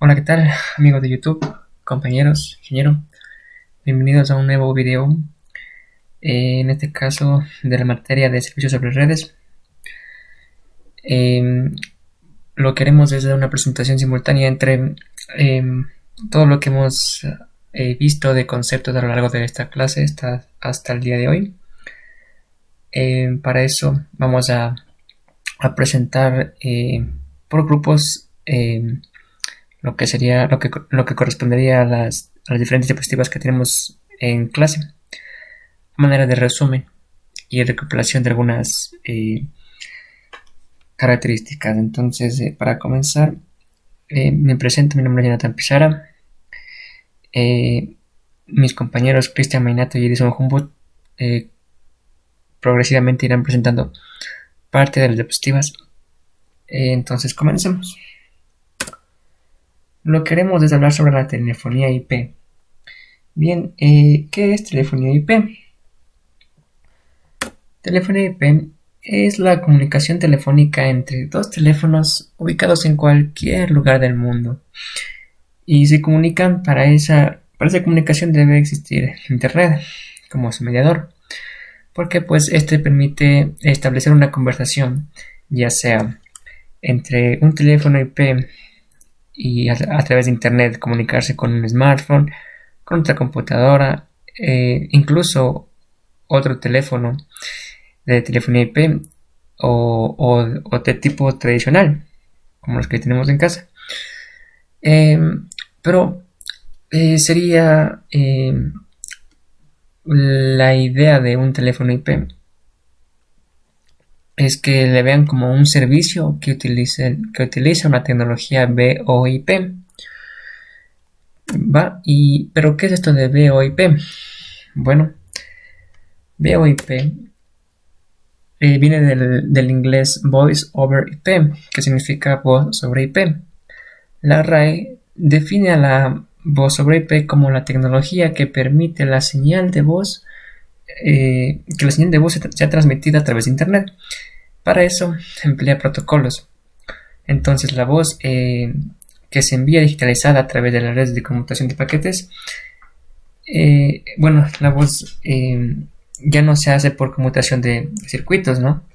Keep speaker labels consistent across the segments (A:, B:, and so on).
A: Hola, ¿qué tal, amigos de YouTube, compañeros, ingeniero? Bienvenidos a un nuevo video, en este caso de la materia de servicios sobre redes. Lo que haremos es dar una presentación simultánea entre todo lo que hemos visto de conceptos a lo largo de esta clase hasta el día de hoy. Para eso vamos a presentar por grupos lo que correspondería a las diferentes diapositivas que tenemos en clase, a manera de resumen y recuperación de algunas características. Entonces, para comenzar, me presento. Mi nombre es Jonathan Pizarra. Mis compañeros Cristian Mainato y Edison Humboldt progresivamente irán presentando parte de las diapositivas. Entonces, comencemos. Lo que haremos es hablar sobre la telefonía IP. Bien, ¿qué es telefonía IP? Telefonía IP es la comunicación telefónica entre dos teléfonos ubicados en cualquier lugar del mundo. Y se comunican. Para esa comunicación debe existir Internet como su mediador, porque pues este permite establecer una conversación, ya sea entre un teléfono IP y a través de Internet comunicarse con un smartphone, con otra computadora, incluso otro teléfono de telefonía IP o de tipo tradicional, como los que tenemos en casa. Pero sería la idea de un teléfono IP es que le vean como un servicio que utiliza una tecnología VoIP. ¿Pero qué es esto de VoIP? Bueno, VoIP viene del inglés Voice over IP, que significa voz sobre IP. La RAE define a la voz sobre IP como la tecnología que permite la señal de voz, que la señal de voz sea transmitida a través de Internet. Para eso emplea protocolos. Entonces la voz que se envía digitalizada a través de las redes de conmutación de paquetes, la voz ya no se hace por conmutación de circuitos, ¿no?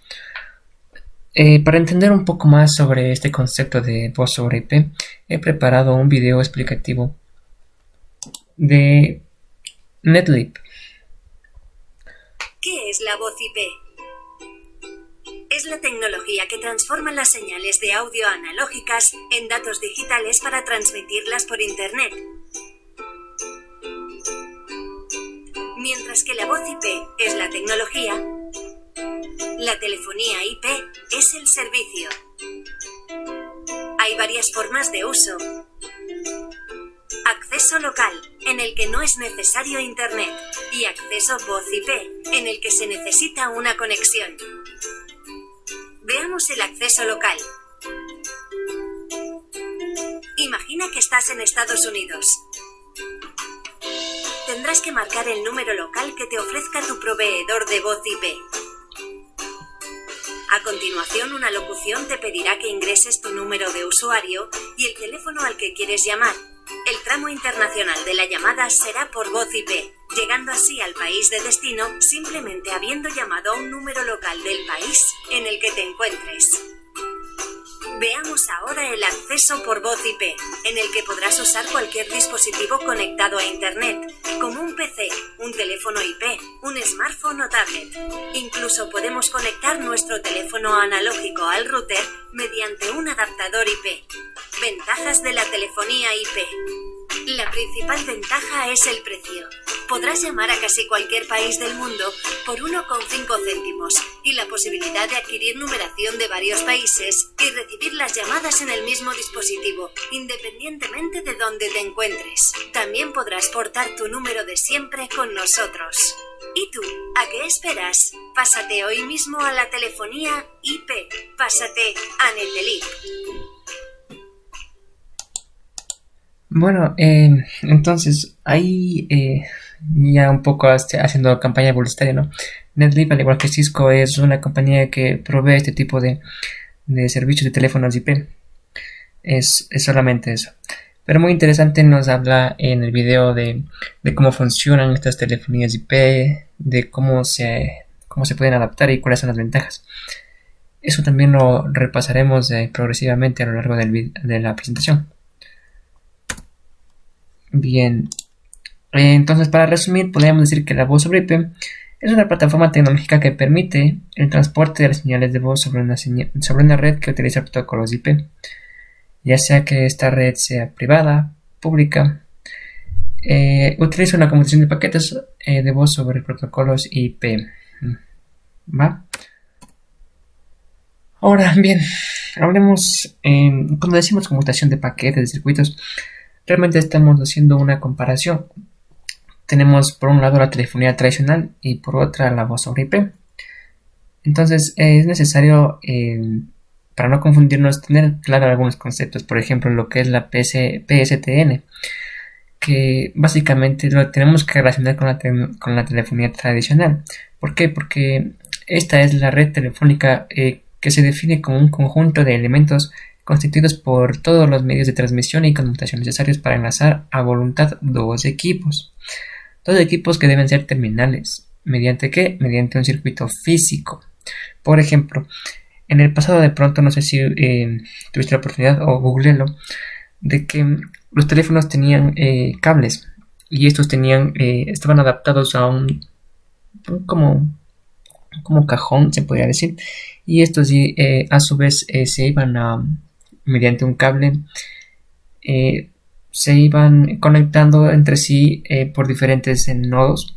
A: Para entender un poco más sobre este concepto de voz sobre IP, he preparado un video explicativo de Netlib.
B: ¿Qué es la voz IP? Es la tecnología que transforma las señales de audio analógicas en datos digitales para transmitirlas por Internet. Mientras que la voz IP es la tecnología, la telefonía IP es el servicio. Hay varias formas de uso. Acceso local, en el que no es necesario Internet, y acceso voz IP, en el que se necesita una conexión. Veamos el acceso local. Imagina que estás en Estados Unidos. Tendrás que marcar el número local que te ofrezca tu proveedor de voz IP. A continuación, una locución te pedirá que ingreses tu número de usuario y el teléfono al que quieres llamar. El tramo internacional de la llamada será por voz IP, llegando así al país de destino simplemente habiendo llamado a un número local del país en el que te encuentres. Veamos ahora el acceso por voz IP, en el que podrás usar cualquier dispositivo conectado a Internet, como un PC, un teléfono IP, un smartphone o tablet. Incluso podemos conectar nuestro teléfono analógico al router mediante un adaptador IP. Ventajas de la telefonía IP. La principal ventaja es el precio. Podrás llamar a casi cualquier país del mundo por 1,5 céntimos y la posibilidad de adquirir numeración de varios países y recibir las llamadas en el mismo dispositivo, independientemente de dónde te encuentres. También podrás portar tu número de siempre con nosotros. ¿Y tú? ¿A qué esperas? Pásate hoy mismo a la telefonía IP. Pásate a Netlib.
A: Bueno, entonces ahí ya un poco haciendo campaña publicitaria, ¿no? Netlib, al igual que Cisco, es una compañía que provee este tipo de servicios de teléfonos IP. Es solamente eso. Pero muy interesante, nos habla en el video de cómo funcionan estas telefonías IP, de cómo se pueden adaptar y cuáles son las ventajas. Eso también lo repasaremos progresivamente a lo largo de la presentación. Bien, entonces para resumir podríamos decir que la voz sobre IP es una plataforma tecnológica que permite el transporte de las señales de voz sobre una red que utiliza protocolos IP, ya sea que esta red sea privada, pública. Utiliza una conmutación de paquetes de voz sobre protocolos IP. ¿Va? Ahora bien, hablemos, cuando decimos conmutación de paquetes de circuitos, realmente estamos haciendo una comparación. Tenemos por un lado la telefonía tradicional y por otra la voz sobre IP. Entonces es necesario, para no confundirnos, tener claro algunos conceptos. Por ejemplo, lo que es la PSTN, que básicamente lo tenemos que relacionar con la telefonía tradicional. ¿Por qué? Porque esta es la red telefónica que se define como un conjunto de elementos constituidos por todos los medios de transmisión y conmutación necesarios para enlazar a voluntad dos equipos. Dos equipos que deben ser terminales. ¿Mediante qué? Mediante un circuito físico. Por ejemplo, en el pasado de pronto, no sé si tuviste la oportunidad o googlealo, de que los teléfonos tenían cables y estos estaban adaptados a un como cajón, se podría decir, y estos a su vez se iban mediante un cable se iban conectando entre sí por diferentes nodos.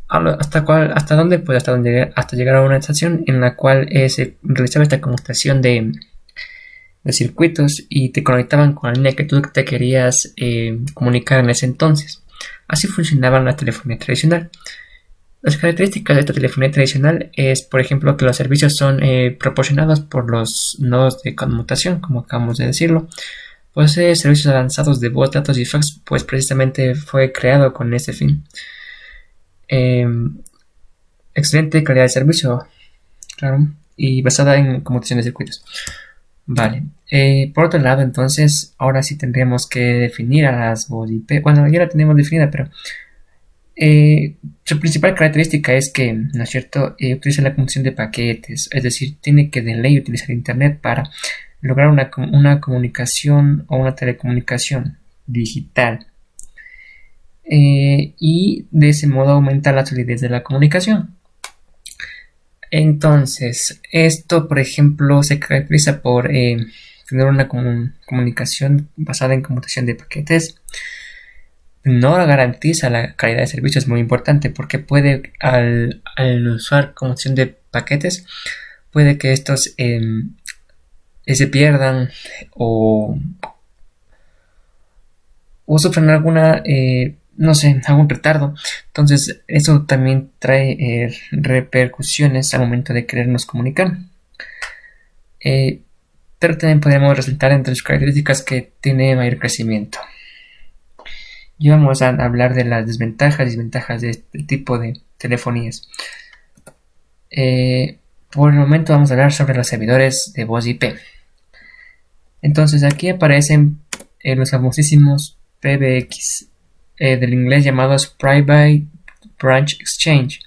A: ¿Hasta dónde? Pues hasta llegar a una estación en la cual se realizaba esta conmutación de circuitos y te conectaban con la línea que tú te querías comunicar en ese entonces. Así funcionaba la telefonía tradicional. Las características de esta telefonía tradicional es, por ejemplo, que los servicios son proporcionados por los nodos de conmutación, como acabamos de decirlo. Posee servicios avanzados de voz, datos y fax, pues precisamente fue creado con ese fin. Excelente calidad de servicio, claro, y basada en conmutación de circuitos. Vale, por otro lado, entonces, ahora sí tendríamos que definir a las voz IP. Bueno, ya la tenemos definida, pero su principal característica es que, ¿no es cierto?, utiliza la conmutación de paquetes, es decir, tiene que de ley utilizar internet para lograr una comunicación o una telecomunicación digital. Y de ese modo aumenta la solidez de la comunicación. Entonces, esto, por ejemplo, se caracteriza por tener una comunicación basada en conmutación de paquetes. No garantiza la calidad de servicio, es muy importante, porque puede, al usar conmutación de paquetes, puede que estos se pierdan o sufran alguna algún retardo. Entonces eso también trae repercusiones al momento de querernos comunicar, pero también podemos resaltar entre sus características que tiene mayor crecimiento. Y vamos a hablar de las desventajas y desventajas de este tipo de telefonías. Por el momento vamos a hablar sobre los servidores de voz IP. Entonces aquí aparecen los famosísimos PBX, del inglés llamados Private Branch Exchange.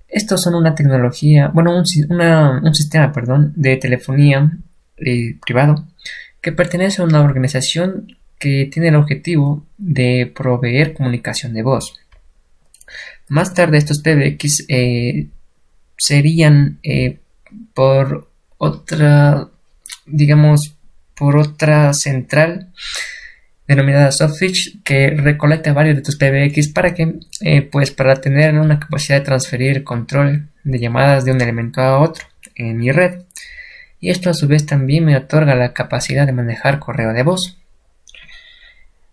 A: Estos son una tecnología, un sistema, de telefonía privado que pertenece a una organización que tiene el objetivo de proveer comunicación de voz. Más tarde estos PBX serían por otra central denominada Softfish, que recolecta varios de tus PBX para tener una capacidad de transferir control de llamadas de un elemento a otro en mi red. Y esto a su vez también me otorga la capacidad de manejar correo de voz.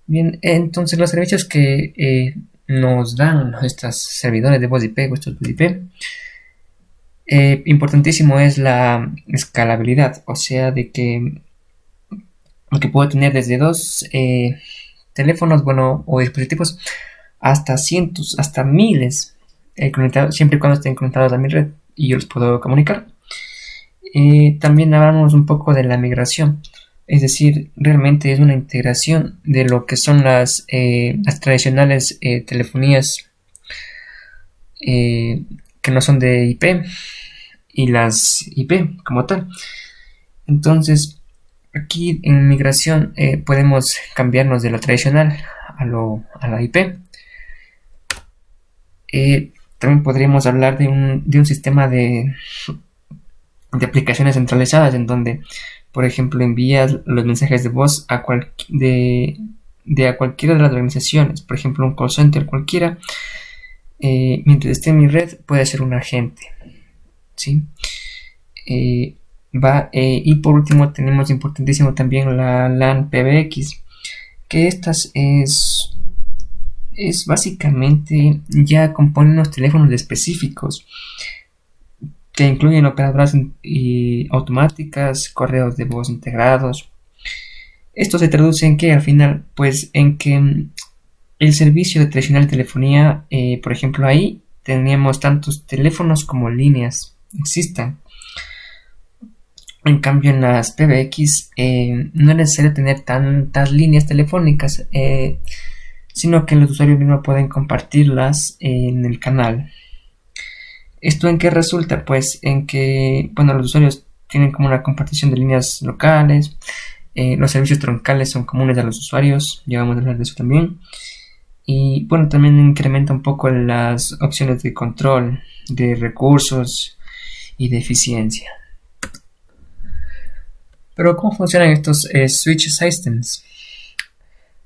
A: Bien, entonces los servicios que nos dan estos servidores de voz IP o estos IP, importantísimo es la escalabilidad, o sea, de que lo que puedo tener desde dos teléfonos, o dispositivos, hasta cientos, hasta miles, siempre y cuando estén conectados a mi red y yo los puedo comunicar. También hablamos un poco de la migración. Es decir, realmente es una integración de lo que son las tradicionales telefonías que no son de IP y las IP como tal. Entonces, aquí en migración podemos cambiarnos de la tradicional a la IP. También podríamos hablar de un sistema de aplicaciones centralizadas en donde, por ejemplo, envías los mensajes de voz a cualquiera de las organizaciones, por ejemplo, un call center cualquiera, mientras esté en mi red puede ser un agente, ¿sí? Y por último tenemos importantísimo también la LAN PBX, que estas es básicamente ya componen unos teléfonos específicos que incluyen operadoras automáticas, correos de voz integrados. Esto se traduce en que al final, pues en que el servicio de tradicional telefonía, por ejemplo, ahí teníamos tantos teléfonos como líneas existan. En cambio, en las PBX no es necesario tener tantas líneas telefónicas, sino que los usuarios mismos pueden compartirlas en el canal. ¿Esto en qué resulta? Pues en que, bueno, los usuarios tienen como una compartición de líneas locales, los servicios troncales son comunes a los usuarios, ya vamos a hablar de eso también. Y bueno, también incrementa un poco las opciones de control de recursos y de eficiencia. Pero ¿cómo funcionan estos switch systems?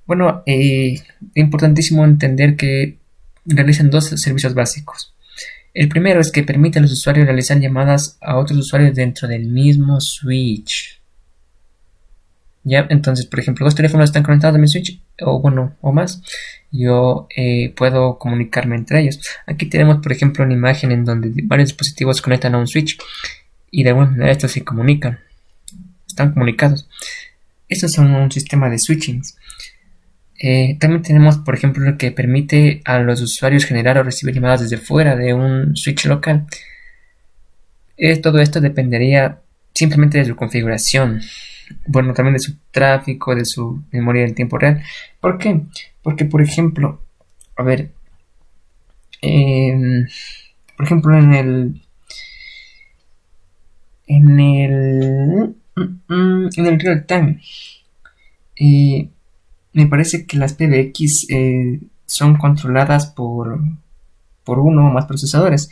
A: Bueno, es importantísimo entender que realizan dos servicios básicos. El primero es que permite a los usuarios realizar llamadas a otros usuarios dentro del mismo switch. ¿Ya? Entonces, por ejemplo, dos teléfonos están conectados a mi switch, o más. Yo puedo comunicarme entre ellos. Aquí tenemos, por ejemplo, una imagen en donde varios dispositivos conectan a un switch y de alguna manera estos se comunican. Están comunicados. Estos son un sistema de switching. También tenemos, por ejemplo, lo que permite a los usuarios generar o recibir llamadas desde fuera de un switch local. Todo esto dependería simplemente de su configuración. Bueno, también de su tráfico, de su memoria en tiempo real. ¿Por qué? Porque, por ejemplo, a ver, por ejemplo, en el real time, me parece que las PBX son controladas por uno o más procesadores,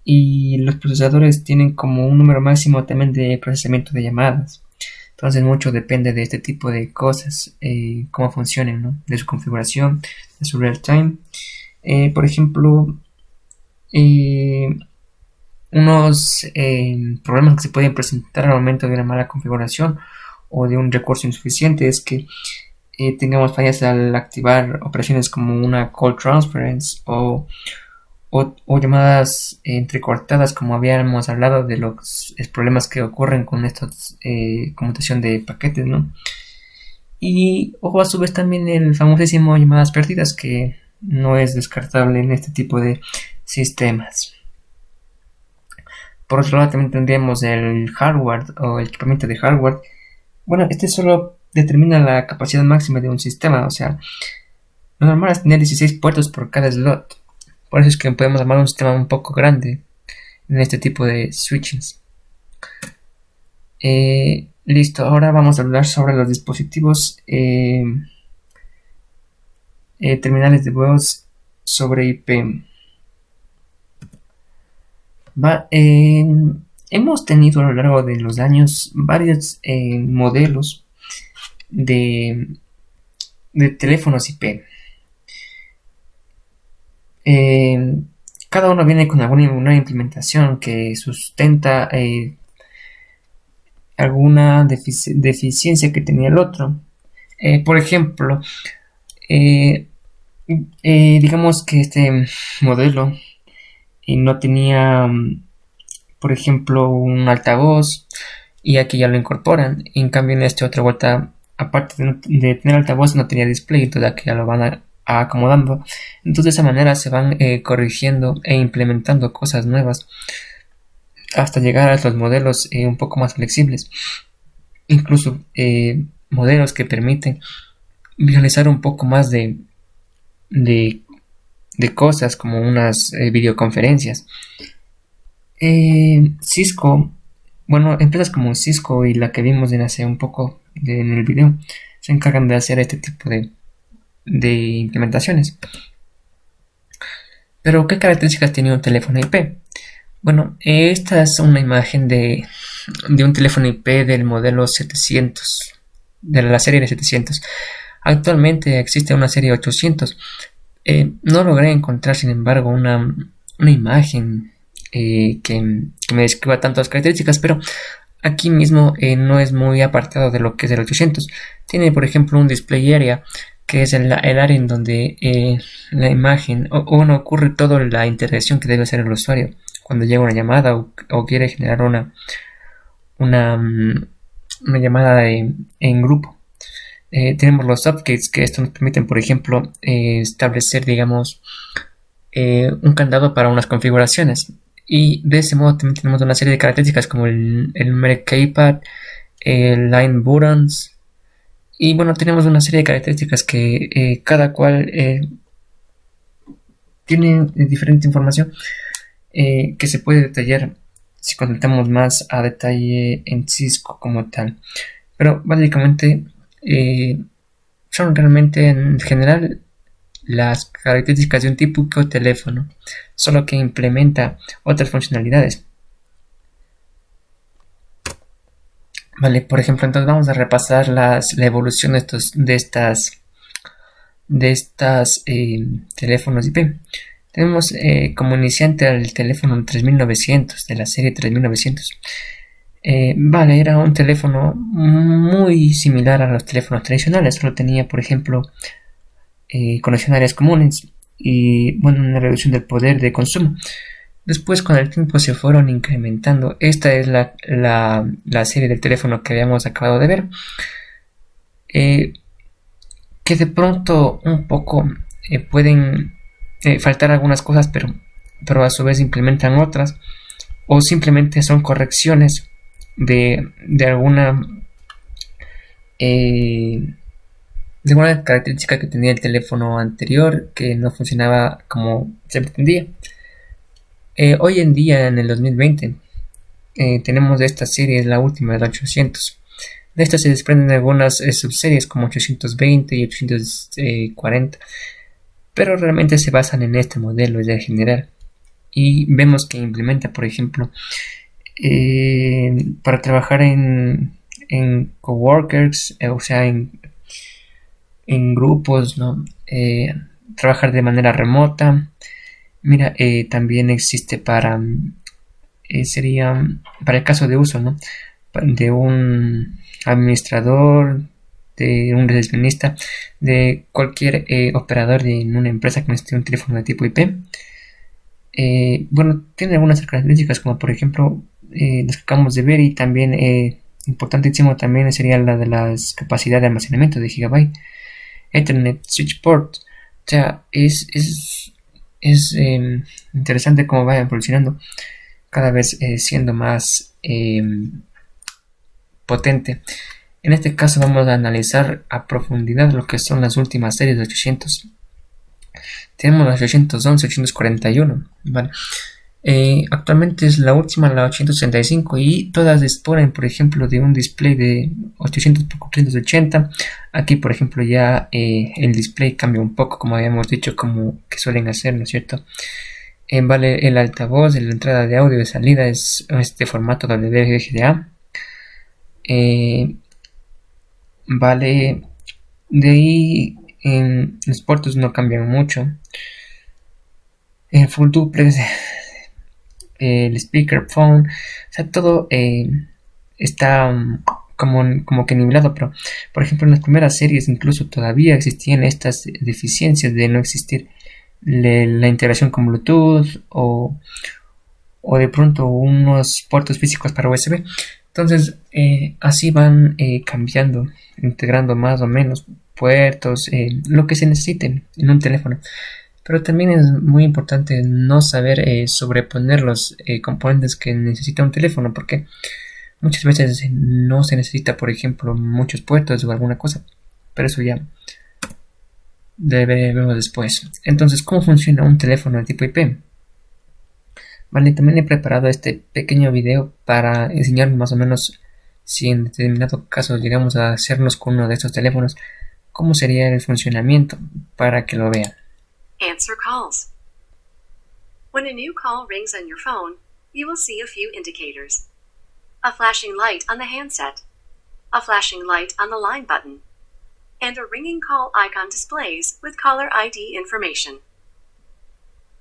A: y los procesadores tienen como un número máximo también de procesamiento de llamadas. Entonces mucho depende de este tipo de cosas, cómo funcionen, ¿no? De su configuración, de su real time. Por ejemplo, unos problemas que se pueden presentar al momento de una mala configuración o de un recurso insuficiente es que tengamos fallas al activar operaciones como una call transference o llamadas entrecortadas, como habíamos hablado de los problemas que ocurren con esta conmutación de paquetes, ¿no? Y a su vez también el famosísimo llamadas perdidas, que no es descartable en este tipo de sistemas. Por otro lado también tendríamos el hardware o el equipamiento de hardware. Bueno, este solo determina la capacidad máxima de un sistema, o sea, lo normal es tener 16 puertos por cada slot. Por eso es que podemos armar un sistema un poco grande en este tipo de switchings. Listo, ahora vamos a hablar sobre los dispositivos terminales de voz sobre IP. Hemos tenido a lo largo de los años varios modelos de teléfonos IP. Cada uno viene con alguna implementación que sustenta alguna deficiencia que tenía el otro. Por ejemplo, digamos que este modelo no tenía, por ejemplo, un altavoz, y aquí ya lo incorporan. En cambio, en este otra vuelta, aparte de tener altavoz, no tenía display, entonces aquí ya lo van a acomodando. Entonces de esa manera se van corrigiendo e implementando cosas nuevas hasta llegar a los modelos un poco más flexibles. incluso modelos que permiten visualizar un poco más de, de cosas como unas videoconferencias. Cisco, bueno, empresas como Cisco y la que vimos en hace un poco en el video se encargan de hacer este tipo de implementaciones. Pero, ¿qué características tiene un teléfono IP? Bueno, esta es una imagen de un teléfono IP del modelo 700, de la serie de 700. Actualmente existe una serie 800. No logré encontrar, sin embargo, una imagen que me describa tantas características, pero aquí mismo no es muy apartado de lo que es el 800. Tiene, por ejemplo, un display area, que es el área en donde la imagen ocurre toda la interacción que debe hacer el usuario cuando llega una llamada o quiere generar una llamada en grupo. Tenemos los subgates, que esto nos permiten, por ejemplo, establecer, digamos, un candado para unas configuraciones. Y de ese modo también tenemos una serie de características como el numeric keypad, el line buttons. Y bueno, tenemos una serie de características que cada cual tiene diferente información que se puede detallar si consultamos más a detalle en Cisco como tal. Pero básicamente son realmente en general las características de un típico teléfono, solo que implementa otras funcionalidades. Vale, por ejemplo, entonces vamos a repasar la evolución de estas teléfonos IP. Tenemos como iniciante al teléfono 3900, de la serie 3900. Vale, era un teléfono muy similar a los teléfonos tradicionales, solo tenía, por ejemplo, conexión a áreas comunes y bueno, una reducción del poder de consumo. Después, con el tiempo, se fueron incrementando. Esta es la serie del teléfono que habíamos acabado de ver. Que de pronto un poco pueden faltar algunas cosas, pero a su vez implementan otras. O simplemente son correcciones de alguna característica que tenía el teléfono anterior que no funcionaba como se pretendía. Hoy en día, en el 2020, tenemos de esta serie, la última, de la 800. De esta se desprenden algunas subseries como 820 y 840, pero realmente se basan en este modelo de general. Y vemos que implementa, por ejemplo, para trabajar en coworkers, o sea, en grupos, ¿no? Trabajar de manera remota. Mira, también existe sería para el caso de uso, ¿no? De un administrador, de un recepcionista, de cualquier operador en una empresa que necesite un teléfono de tipo IP. Bueno, tiene algunas características como por ejemplo las que acabamos de ver, y también importantísimo también sería la de las capacidades de almacenamiento de gigabyte, Ethernet, switch port. O sea, es interesante cómo va evolucionando, cada vez siendo más potente. En este caso vamos a analizar a profundidad lo que son las últimas series de 800. Tenemos la 811, 841, ¿vale? Actualmente es la última, la 865, y todas disponen, por ejemplo, de un display de 800 por 480. Aquí, por ejemplo, ya el display cambia un poco, como habíamos dicho, como que suelen hacer, ¿no es cierto? Vale, el altavoz, la entrada de audio de salida es este formato WVGA. Vale, de ahí en los puertos no cambian mucho. El full duplex, el speakerphone, o sea, todo está como que nivelado, pero por ejemplo en las primeras series incluso todavía existían estas deficiencias de no existir la integración con Bluetooth o de pronto unos puertos físicos para USB. Entonces así van cambiando, integrando más o menos puertos, lo que se necesite en un teléfono. Pero también es muy importante no saber sobreponer los componentes que necesita un teléfono, porque Muchas veces no se necesita, por ejemplo, muchos puertos o alguna cosa, pero eso ya veremos después. Entonces, ¿cómo funciona un teléfono de tipo IP? Vale, también he preparado este pequeño video para enseñar más o menos si en determinado caso llegamos a hacernos con uno de estos teléfonos, cómo sería el funcionamiento para que lo vean.
B: Answer calls. When a new call rings on your phone, you will see a few indicators. A flashing light on the handset, a flashing light on the line button, and a ringing call icon displays with caller ID information.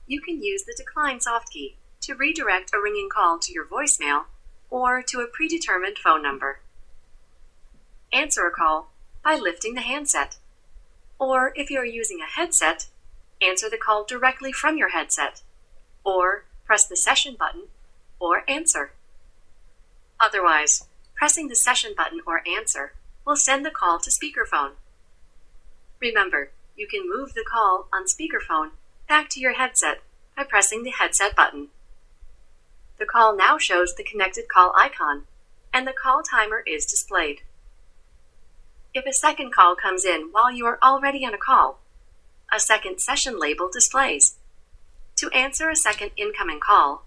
B: You can use the decline soft key to redirect a ringing call to your voicemail or to a predetermined phone number. Answer a call by lifting the handset. Or if you are using a headset, answer the call directly from your headset. Or press the session button or answer. Otherwise, pressing the session button or answer will send the call to speakerphone. Remember, you can move the call on speakerphone back to your headset by pressing the headset button. The call now shows the connected call icon, and the call timer is displayed. If a second call comes in while you are already on a call, a second session label displays. To answer a second incoming call,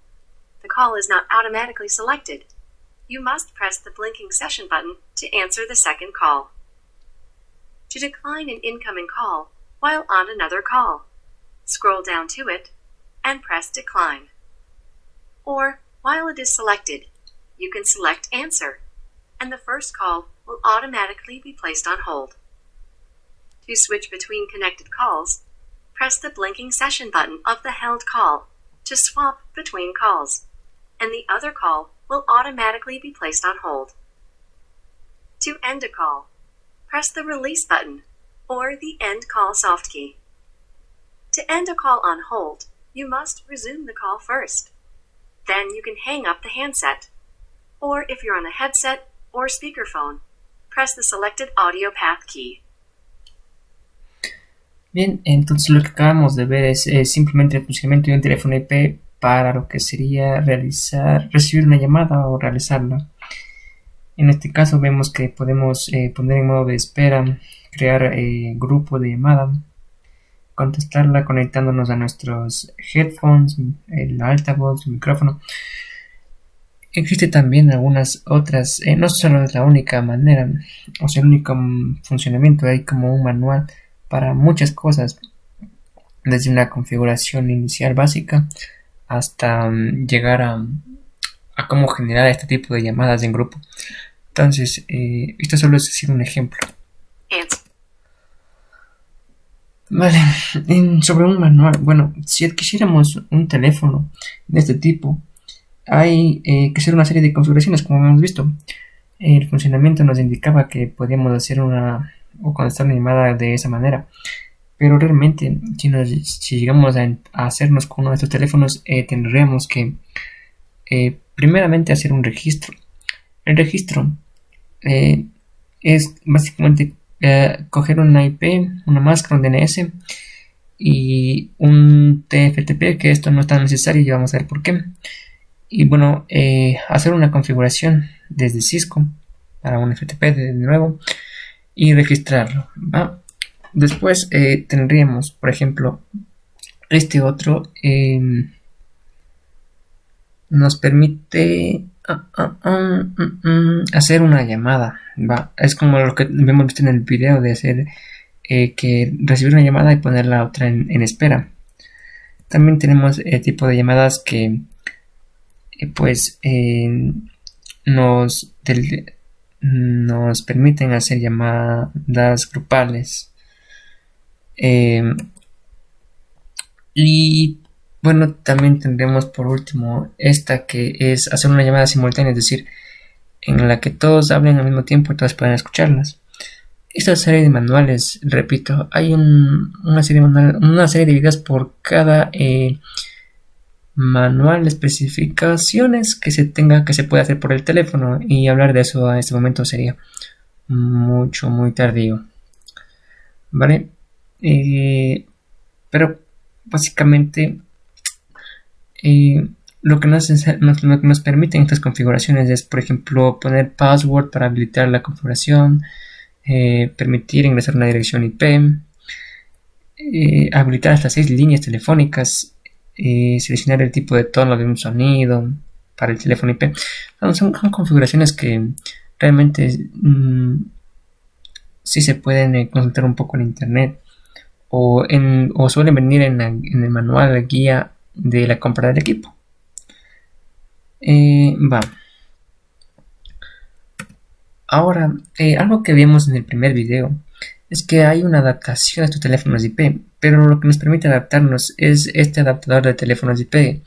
B: the call is not automatically selected. You must press the blinking session button to answer the second call. To decline an incoming call while on another call, scroll down to it and press decline. Or, while it is selected, you can select answer, and the first call will automatically be placed on hold. To switch between connected calls, press the blinking session button of the held call to swap between calls, and the other call will automatically be placed on hold. To end a call, press the release button or the end call soft key. To end a call on hold, you must resume the call first. Then you can hang up the handset. Or if you're on a headset or speakerphone, press the selected audio path key.
A: Bien, entonces lo que acabamos de ver es simplemente el funcionamiento de un teléfono IP para lo que sería recibir una llamada o realizarla. En este caso vemos que podemos poner en modo de espera, crear grupo de llamada, contestarla conectándonos a nuestros headphones, el altavoz, el micrófono. Existe también algunas otras, no solo es la única manera, o sea, el único funcionamiento, hay como un manual para muchas cosas, desde una configuración inicial básica hasta llegar a cómo generar este tipo de llamadas en grupo. Entonces, esto solo es decir un ejemplo. Vale, sobre un manual, bueno, si adquiriéramos un teléfono de este tipo, hay que hacer una serie de configuraciones, como hemos visto. El funcionamiento nos indicaba que podíamos hacer o contestar una llamada de esa manera, pero realmente si llegamos a hacernos con uno de estos teléfonos, tendríamos que primeramente hacer un registro. El registro es básicamente coger una IP, una máscara, un DNS y un TFTP, que esto no es tan necesario y vamos a ver por qué. Y bueno, hacer una configuración desde Cisco para un FTP de nuevo y registrarlo, ¿va? Después tendríamos, por ejemplo, este otro nos permite hacer una llamada, ¿va? Es como lo que hemos visto en el video de hacer que recibir una llamada y poner la otra en espera. También tenemos el tipo de llamadas que nos permiten hacer llamadas grupales. Y bueno, también tendremos por último esta, que es hacer una llamada simultánea, es decir, en la que todos hablen al mismo tiempo y todos puedan escucharlas. Esta serie de manuales, repito, hay una serie de videos por cada manual de especificaciones que se puede hacer por el teléfono, y hablar de eso a este momento sería muy tardío, ¿vale? Pero básicamente lo que nos permiten estas configuraciones es, por ejemplo, poner password para habilitar la configuración, permitir ingresar una dirección IP, habilitar hasta 6 líneas telefónicas, seleccionar el tipo de tono de un sonido para el teléfono IP. Son configuraciones que realmente sí se pueden consultar un poco en internet o suelen venir en el manual de guía de la compra del equipo. Ahora, algo que vimos en el primer video es que hay una adaptación a estos teléfonos IP, pero lo que nos permite adaptarnos es este adaptador de teléfonos IP.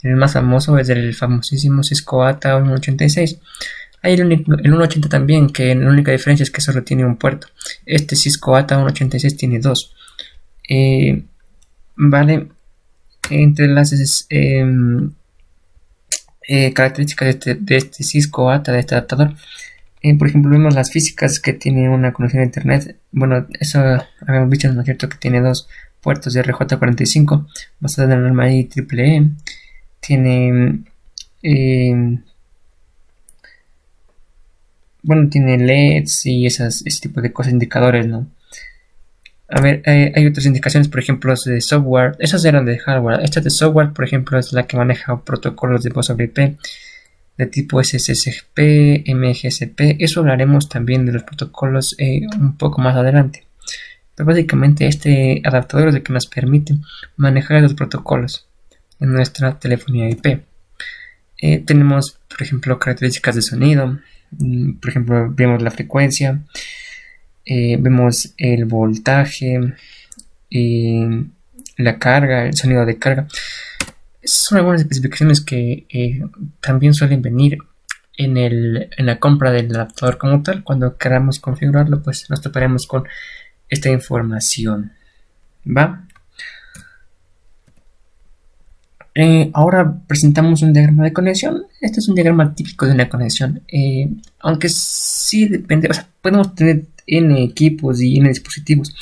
A: El más famoso es el famosísimo Cisco ATA 186. Hay el 180 también, que la única diferencia es que solo tiene un puerto. Este Cisco ATA 186 tiene dos. Vale, entre las características de este Cisco ATA, de este adaptador, por ejemplo, vemos las físicas que tiene una conexión a internet. Bueno, eso habíamos visto, ¿no es cierto?, que tiene dos puertos de RJ45 basados en la norma IEEE. Tiene tiene LEDs y ese tipo de cosas, indicadores, ¿no? A ver, hay otras indicaciones, por ejemplo, de software. Esas eran de hardware. Esta de software, por ejemplo, es la que maneja protocolos de voz sobre IP de tipo SSCP, MGSP. Eso hablaremos también de los protocolos un poco más adelante. Pero básicamente este adaptador es el que nos permite manejar los protocolos en nuestra telefonía IP. Tenemos, por ejemplo, características de sonido. Por ejemplo, vemos la frecuencia, vemos el voltaje, la carga, el sonido de carga. Son algunas especificaciones que también suelen venir en la compra del adaptador como tal. Cuando queramos configurarlo, pues nos toparemos con esta información. ¿Va? Ahora presentamos un diagrama de conexión. Este es un diagrama típico de una conexión. Aunque sí depende, o sea, podemos tener N equipos y N dispositivos,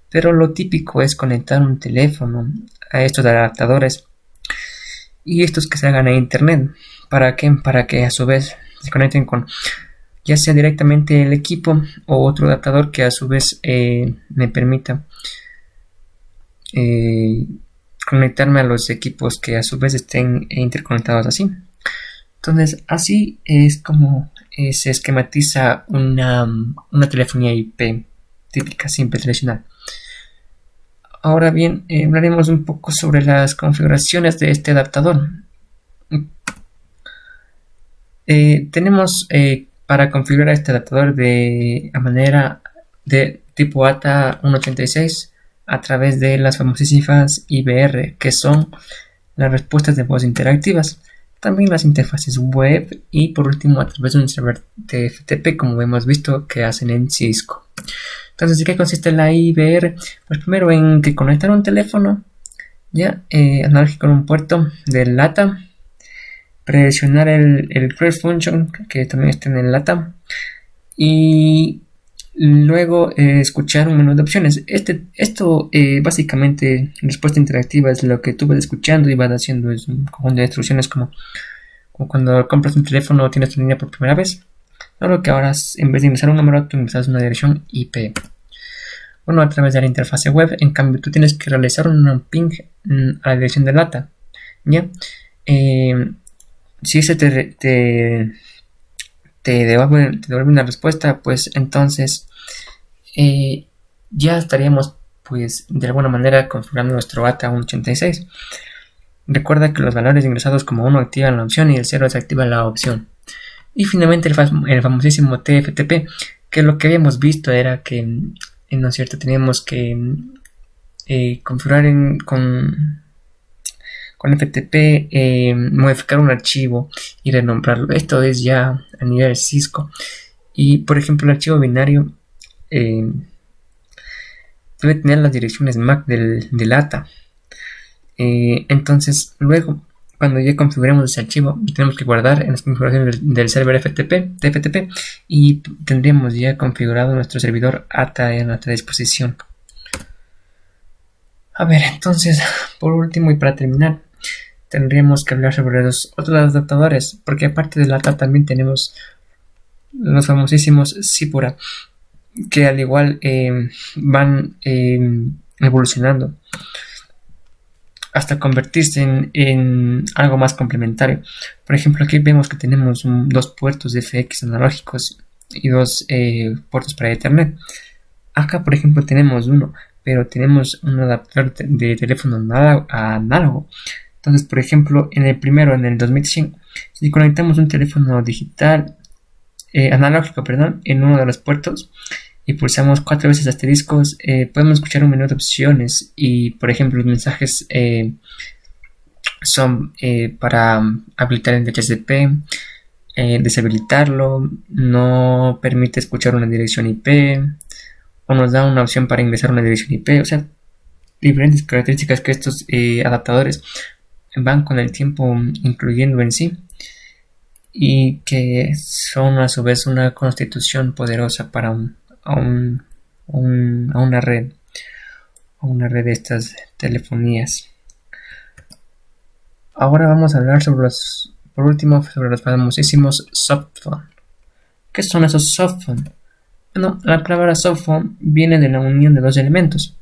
A: pero lo típico es conectar un teléfono a estos adaptadores y estos que se hagan a internet. ¿Para qué? Para que a su vez se conecten con ya sea directamente el equipo o otro adaptador que a su vez me permita conectarme a los equipos que a su vez estén interconectados así. Entonces así es como se esquematiza una telefonía IP típica, simple, tradicional. Ahora bien, hablaremos un poco sobre las configuraciones de este adaptador. Tenemos para configurar este adaptador a manera de tipo ATA 186 a través de las famosísimas IVR, que son las respuestas de voz interactivas, también las interfaces web y por último a través de un server TFTP, como hemos visto que hacen en Cisco. Entonces, ¿de qué consiste la IVR? Pues primero en que conectar un teléfono analógico con un puerto del LATA, presionar el create function que también está en el LATA y luego escuchar un menú de opciones. Esto básicamente respuesta interactiva es lo que tú vas escuchando y vas haciendo, es un conjunto de instrucciones como cuando compras un teléfono o tienes tu línea por primera vez. Solo que ahora en vez de ingresar un número, tú ingresas una dirección IP. Bueno, a través de la interfase web, en cambio, tú tienes que realizar un ping a la dirección de LATA. ¿Ya? Si ese te devuelve una respuesta, pues entonces ya estaríamos pues de alguna manera configurando nuestro ATA 186. Recuerda que los valores ingresados como 1 activan la opción y el 0 desactiva la opción. Y finalmente el famosísimo TFTP, que lo que habíamos visto era que, ¿no es cierto?, teníamos que configurar con FTP, modificar un archivo y renombrarlo. Esto es ya a nivel Cisco. Y por ejemplo, el archivo binario debe tener las direcciones MAC del ATA. Entonces, luego, cuando ya configuremos ese archivo, tenemos que guardar en las configuraciones del server TFTP y tendríamos ya configurado nuestro servidor ATA en nuestra disposición. A ver, entonces, por último y para terminar, tendríamos que hablar sobre los otros adaptadores, porque aparte de LATA también tenemos los famosísimos Sipura, que al igual van evolucionando hasta convertirse en algo más complementario. Por ejemplo, aquí vemos que tenemos dos puertos de FX analógicos y dos puertos para Ethernet. Acá, por ejemplo, tenemos uno, pero tenemos un adaptador de teléfono análogo. Entonces, por ejemplo, en el primero, en el 2005, si conectamos un teléfono digital, analógico, perdón, en uno de los puertos y pulsamos 4 veces asteriscos, podemos escuchar un menú de opciones y, por ejemplo, los mensajes son para habilitar el DHCP, deshabilitarlo, no permite escuchar una dirección IP, o nos da una opción para ingresar una dirección IP, o sea, diferentes características que estos adaptadores van con el tiempo incluyendo en sí y que son a su vez una constitución poderosa para una red de estas telefonías. Ahora vamos a hablar por último sobre los famosísimos softphone. ¿Qué son esos softphone? Bueno, la palabra softphone viene de la unión de dos elementos,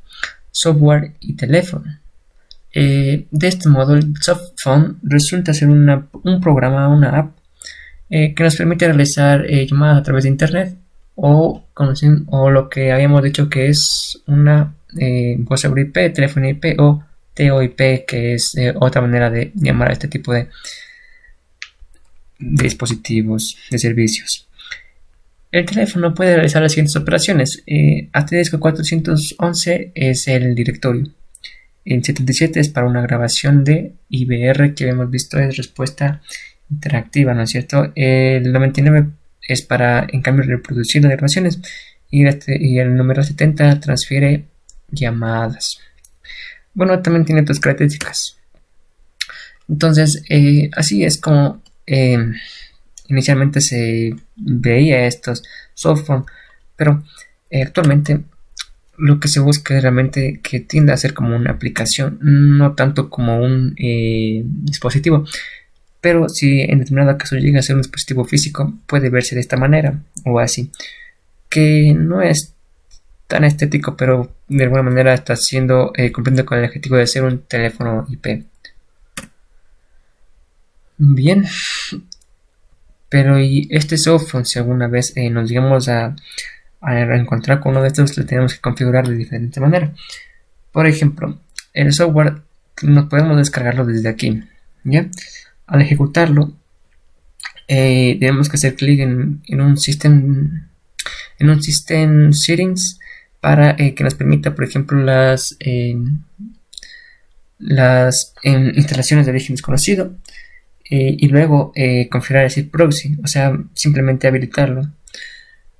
A: software y teléfono. De este modo, el softphone resulta ser un programa, una app, que nos permite realizar llamadas a través de internet o lo que habíamos dicho que es una voz sobre IP, teléfono IP o TOIP, que es otra manera de llamar a este tipo de dispositivos, de servicios. El teléfono puede realizar las siguientes operaciones. Asterisco 411 es el directorio. El 77 es para una grabación de IVR, que hemos visto es respuesta interactiva, ¿no es cierto? El 99 es para, en cambio, reproducir las grabaciones y el número 70 transfiere llamadas. Bueno, también tiene otras características. Entonces, así es como inicialmente se veía estos softphone, pero actualmente lo que se busca es realmente que tienda a ser como una aplicación, no tanto como un dispositivo. Pero si en determinado caso llega a ser un dispositivo físico, puede verse de esta manera o así, que no es tan estético, pero de alguna manera está cumpliendo con el objetivo de ser un teléfono IP. Bien, pero y este software, si alguna vez nos llegamos a encontrar con uno de estos, lo tenemos que configurar de diferente manera. Por ejemplo, el software nos podemos descargarlo desde aquí, ¿ya? Al ejecutarlo, tenemos que hacer clic en un system settings para que nos permita, por ejemplo, las instalaciones de origen desconocido y luego configurar ese proxy, o sea, simplemente habilitarlo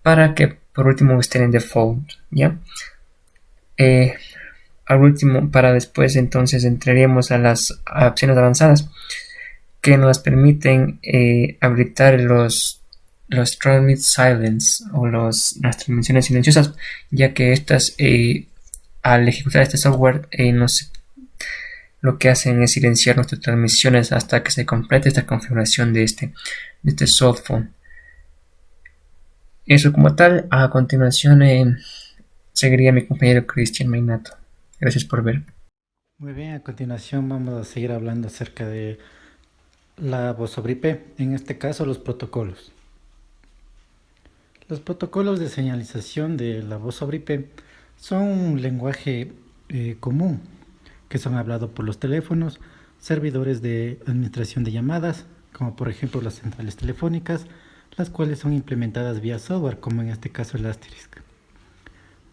A: para que por último estén en default, ¿ya? Al último, para después entonces entraríamos a las opciones avanzadas que nos permiten habilitar los transmit silence o las transmisiones silenciosas, ya que estas al ejecutar este software lo que hacen es silenciar nuestras transmisiones hasta que se complete esta configuración de este softphone. Eso como tal. A continuación seguiría mi compañero Cristian Mainato. Gracias por ver.
C: Muy bien, a continuación vamos a seguir hablando acerca de la voz sobre IP, en este caso los protocolos. Los protocolos de señalización de la voz sobre IP son un lenguaje común que son hablados por los teléfonos, servidores de administración de llamadas, como por ejemplo las centrales telefónicas, las cuales son implementadas vía software, como en este caso el Asterisk.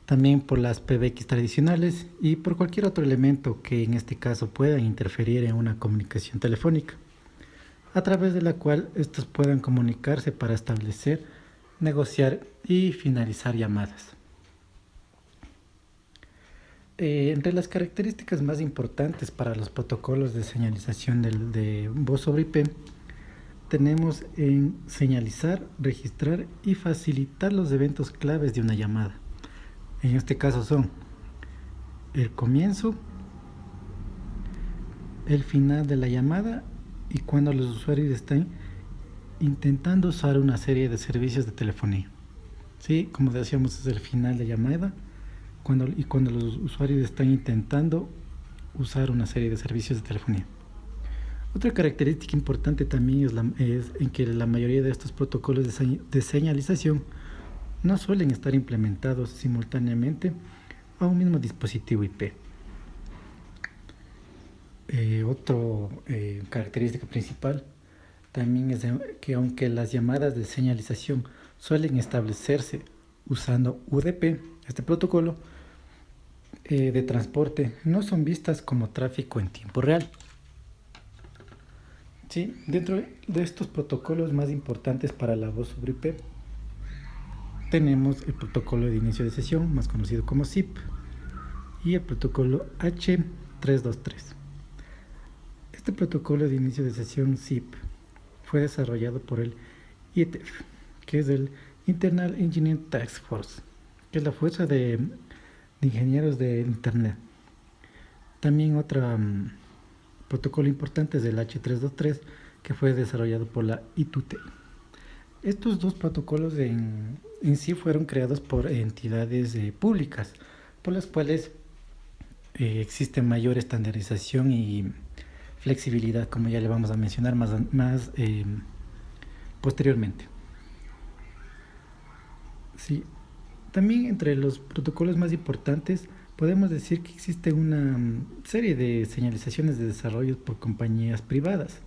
C: También por las PBX tradicionales y por cualquier otro elemento que en este caso pueda interferir en una comunicación telefónica, a través de la cual estos puedan comunicarse para establecer, negociar y finalizar llamadas. Entre las características más importantes para los protocolos de señalización de voz sobre IP, tenemos en señalizar, registrar y facilitar los eventos claves de una llamada. En este caso son el comienzo, el final de la llamada y cuando los usuarios están intentando usar una serie de servicios de telefonía. Sí, como decíamos, es el final de llamada cuando los usuarios están intentando usar una serie de servicios de telefonía. Otra característica importante también es en que la mayoría de estos protocolos de señalización no suelen estar implementados simultáneamente a un mismo dispositivo IP. Otra característica principal también es que aunque las llamadas de señalización suelen establecerse usando UDP, este protocolo de transporte, no son vistas como tráfico en tiempo real. Sí, dentro de estos protocolos más importantes para la voz sobre IP tenemos el protocolo de inicio de sesión, más conocido como SIP, y el protocolo H323. Este protocolo de inicio de sesión SIP fue desarrollado por el IETF, que es el Internal Engineering Task Force, que es la fuerza de ingenieros de Internet. También otro protocolo importante es el H323, que fue desarrollado por la I2T. Estos dos protocolos en sí fueron creados por entidades públicas, por las cuales existe mayor estandarización y flexibilidad, como ya le vamos a mencionar más posteriormente. Sí. También entre los protocolos más importantes podemos decir que existe una serie de señalizaciones de desarrollo por compañías privadas,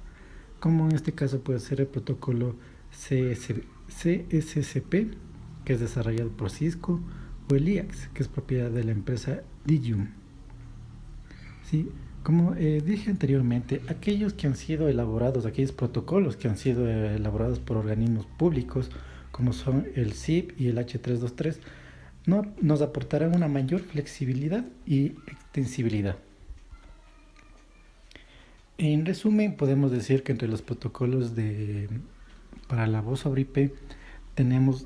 C: como en este caso puede ser el protocolo CSCP, que es desarrollado por Cisco, o el IAX, que es propiedad de la empresa Digium. Sí, como dije anteriormente, aquellos protocolos que han sido elaborados por organismos públicos, como son el SIP y el H323, nos aportarán una mayor flexibilidad y extensibilidad. En resumen, podemos decir que entre los protocolos para la voz sobre IP tenemos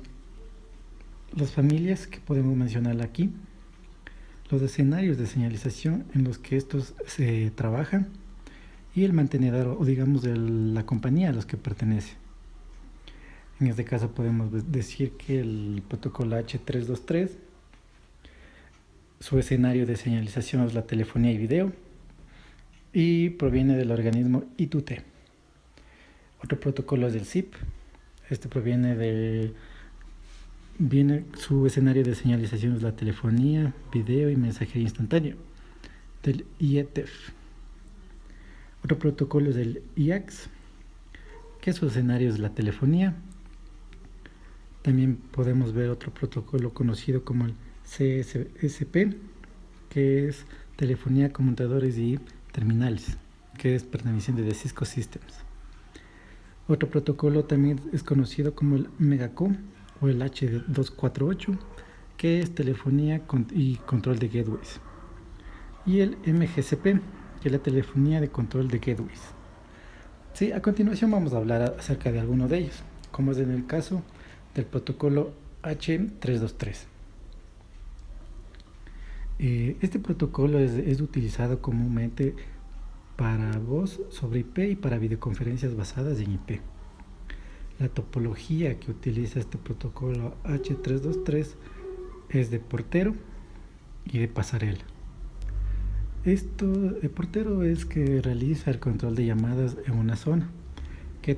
C: las familias que podemos mencionar aquí, los escenarios de señalización en los que estos se trabajan y el mantenedor o digamos la compañía a los que pertenece. En este caso podemos decir que el protocolo H323, su escenario de señalización es la telefonía y video y proviene del organismo I2T. Otro protocolo es el SIP. Este su escenario de señalización es la telefonía, video y mensajería instantánea del IETF. Otro protocolo es el IAX, que su escenario es la telefonía. También podemos ver otro protocolo conocido como el CSSP, que es telefonía, conmutadores y terminales, que es perteneciente de Cisco Systems. Otro protocolo también es conocido como el Megacom o el H248, que es telefonía y control de gateways. Y el MGCP, que es la telefonía de control de gateways. Sí, a continuación vamos a hablar acerca de alguno de ellos, como es en el caso del protocolo H323. Este protocolo es utilizado comúnmente para voz sobre IP y para videoconferencias basadas en IP. La topología que utiliza este protocolo H323 es de portero y de pasarela. El portero es que realiza el control de llamadas en una zona, que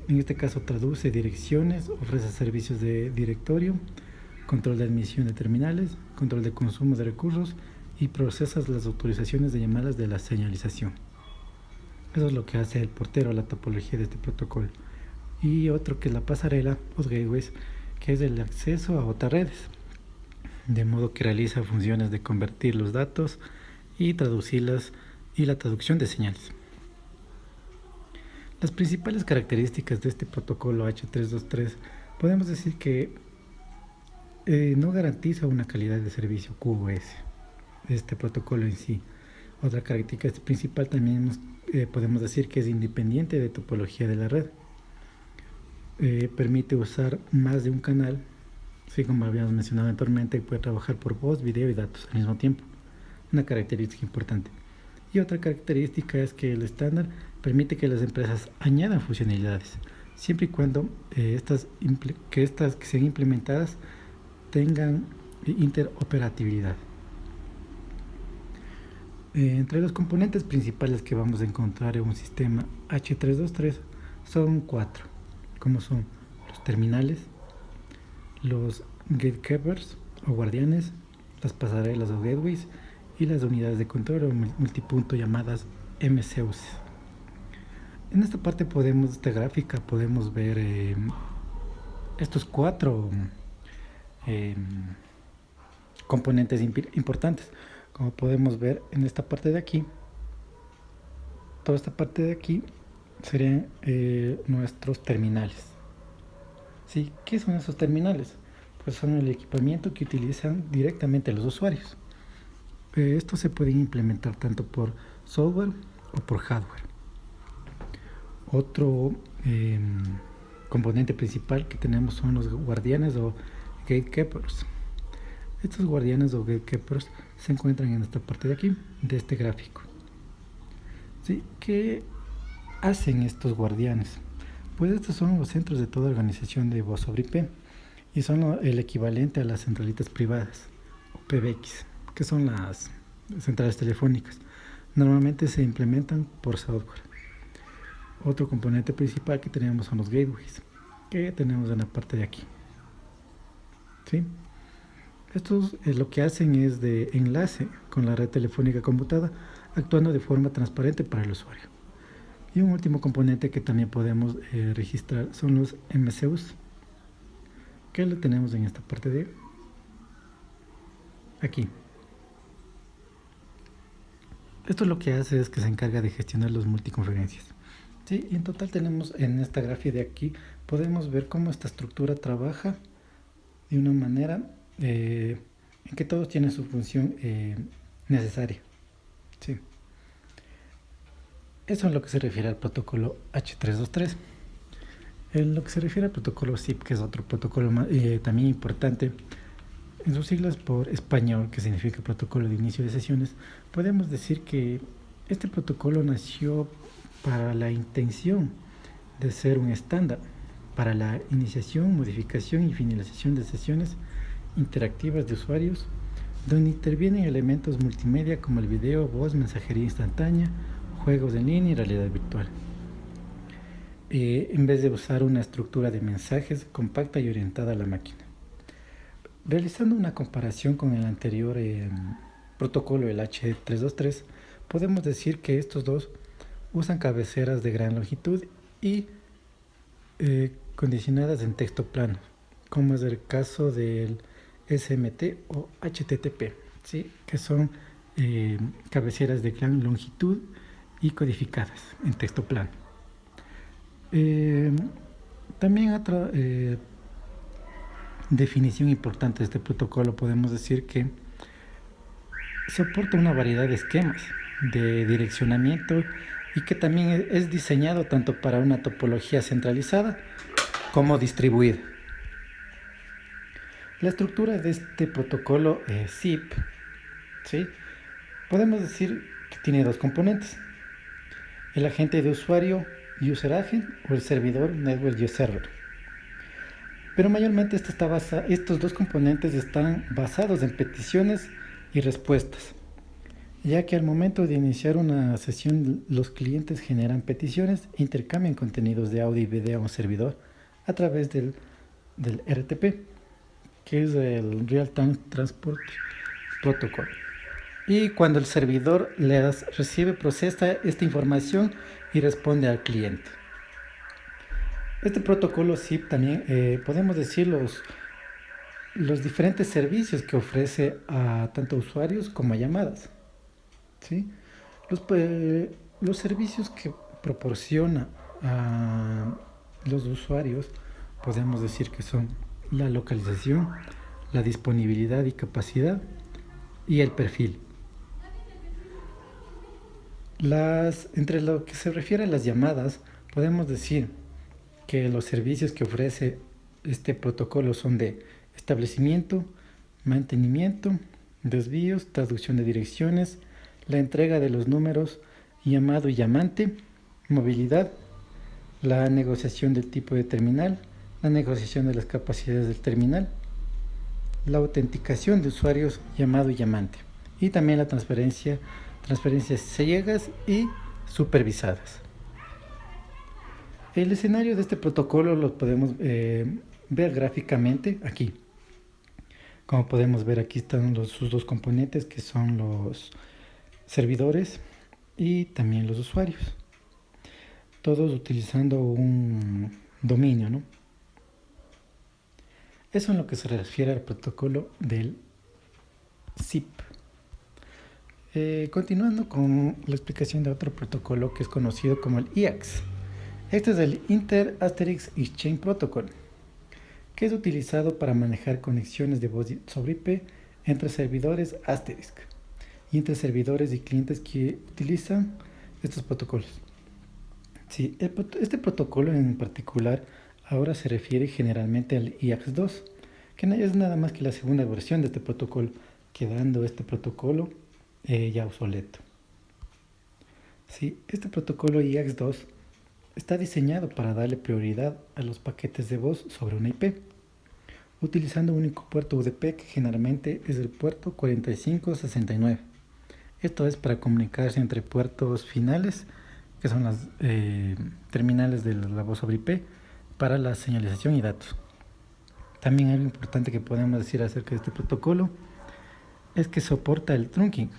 C: en este caso traduce direcciones, ofrece servicios de directorio, control de admisión de terminales, control de consumo de recursos y procesa las autorizaciones de llamadas de la señalización. Eso es lo que hace el portero, la topología de este protocolo. Y otro que es la pasarela, los gateways, que es el acceso a otras redes, de modo que realiza funciones de convertir los datos y traducirlas y la traducción de señales. Las principales características de este protocolo H323 podemos decir que no garantiza una calidad de servicio QoS, este protocolo en sí. Otra característica principal también podemos decir que es independiente de topología de la red. Permite usar más de un canal, así como habíamos mencionado anteriormente, puede trabajar por voz, video y datos al mismo tiempo. Una característica importante. Y otra característica es que el estándar permite que las empresas añadan funcionalidades, siempre y cuando estas que sean implementadas tengan interoperabilidad. Entre los componentes principales que vamos a encontrar en un sistema H323 son 4, como son los terminales, los gatekeepers o guardianes, las pasarelas o gateways y las unidades de control o multipunto llamadas MCUs. En esta parte esta gráfica podemos ver estos 4 componentes importantes. Como podemos ver en esta parte de aquí, toda esta parte de aquí serían nuestros terminales. ¿Sí? ¿Qué son esos terminales? Pues son el equipamiento que utilizan directamente los usuarios. Estos se pueden implementar tanto por software o por hardware. Otro componente principal que tenemos son los guardianes o gatekeepers. Estos guardianes o gatekeepers se encuentran en esta parte de aquí, de este gráfico. ¿Sí? ¿Qué hacen estos guardianes? Pues estos son los centros de toda organización de voz sobre IP y son el equivalente a las centralitas privadas o PBX, que son las centrales telefónicas. Normalmente se implementan por software. Otro componente principal que tenemos son los gateways, que tenemos en la parte de aquí. ¿Sí? Estos lo que hacen es de enlace con la red telefónica conmutada, actuando de forma transparente para el usuario. Y un último componente que también podemos registrar son los MCUs, que lo tenemos en esta parte de aquí. Esto lo que hace es que se encarga de gestionar las multiconferencias. Sí, y en total tenemos en esta gráfica de aquí, podemos ver cómo esta estructura trabaja de una manera en que todos tienen su función necesaria. Sí. Eso es lo que se refiere al protocolo H323. En lo que se refiere al protocolo SIP, que es otro protocolo también importante, en sus siglas por español, que significa protocolo de inicio de sesiones, podemos decir que este protocolo nació para la intención de ser un estándar para la iniciación, modificación y finalización de sesiones interactivas de usuarios, donde intervienen elementos multimedia como el video, voz, mensajería instantánea, juegos en línea y realidad virtual. En vez de usar una estructura de mensajes compacta y orientada a la máquina. Realizando una comparación con el anterior protocolo, el H323, podemos decir que estos dos usan cabeceras de gran longitud y condicionadas en texto plano, como es el caso del SMT o HTTP, ¿sí? Que son cabeceras de gran longitud y codificadas en texto plano. También otra definición importante de este protocolo, podemos decir que soporta una variedad de esquemas de direccionamiento y que también es diseñado tanto para una topología centralizada como distribuida. La estructura de este protocolo SIP, ¿sí? Podemos decir que tiene dos componentes: el agente de usuario, User Agent, o el servidor, Network User Server. Pero mayormente estos dos componentes están basados en peticiones y respuestas, ya que al momento de iniciar una sesión los clientes generan peticiones e intercambian contenidos de audio y video a un servidor a través del RTP, que es el Real Time Transport Protocol. Y cuando el servidor les recibe, procesa esta información y responde al cliente. Este protocolo SIP también podemos decir los diferentes servicios que ofrece a tanto usuarios como a llamadas, ¿sí? Los servicios que proporciona a los usuarios podemos decir que son la localización, la disponibilidad y capacidad y el perfil. Entre lo que se refiere a las llamadas, podemos decir que los servicios que ofrece este protocolo son de establecimiento, mantenimiento, desvíos, traducción de direcciones, la entrega de los números llamado y llamante, movilidad, la negociación del tipo de terminal, la negociación de las capacidades del terminal, la autenticación de usuarios llamado y llamante, y también la transferencias ciegas y supervisadas. El escenario de este protocolo lo podemos ver gráficamente aquí. Como podemos ver, aquí están sus dos componentes, que son los servidores y también los usuarios, todos utilizando un dominio, ¿no? Eso en lo que se refiere al protocolo del SIP. Continuando con la explicación de otro protocolo que es conocido como el IAX. Este es el Inter-Asterisk Exchange Protocol, que es utilizado para manejar conexiones de voz sobre IP entre servidores Asterisk y entre servidores y clientes que utilizan estos protocolos. Sí, este protocolo en particular ahora se refiere generalmente al IAX2, que no es nada más que la segunda versión de este protocolo, quedando este protocolo ya obsoleto. Sí, este protocolo IAX2 está diseñado para darle prioridad a los paquetes de voz sobre una IP, utilizando un único puerto UDP que generalmente es el puerto 4569. Esto es para comunicarse entre puertos finales, que son las terminales de la voz sobre IP, para la señalización y datos. También algo importante que podemos decir acerca de este protocolo es que soporta el trunking.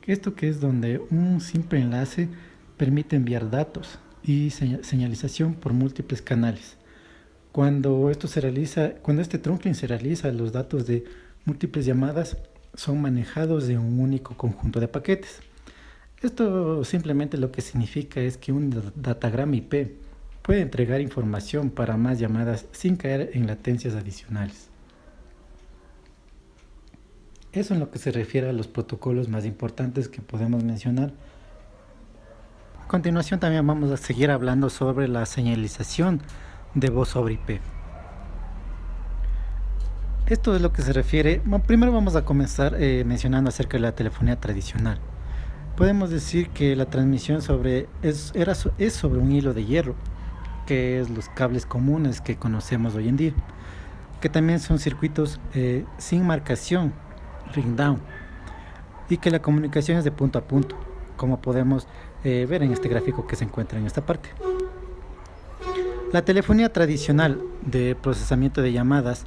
C: Esto que es donde un simple enlace permite enviar datos y señalización por múltiples canales. Cuando este trunking se realiza, los datos de múltiples llamadas son manejados de un único conjunto de paquetes. Esto simplemente lo que significa es que un datagrama IP puede entregar información para más llamadas sin caer en latencias adicionales. Eso en lo que se refiere a los protocolos más importantes que podemos mencionar. A continuación también vamos a seguir hablando sobre la señalización de voz sobre IP. Esto es lo que se refiere. Bueno, primero vamos a comenzar mencionando acerca de la telefonía tradicional. Podemos decir que la transmisión es sobre un hilo de hierro, que es los cables comunes que conocemos hoy en día, que también son circuitos sin marcación, ring down, y que la comunicación es de punto a punto, como podemos ver en este gráfico que se encuentra en esta parte. La telefonía tradicional de procesamiento de llamadas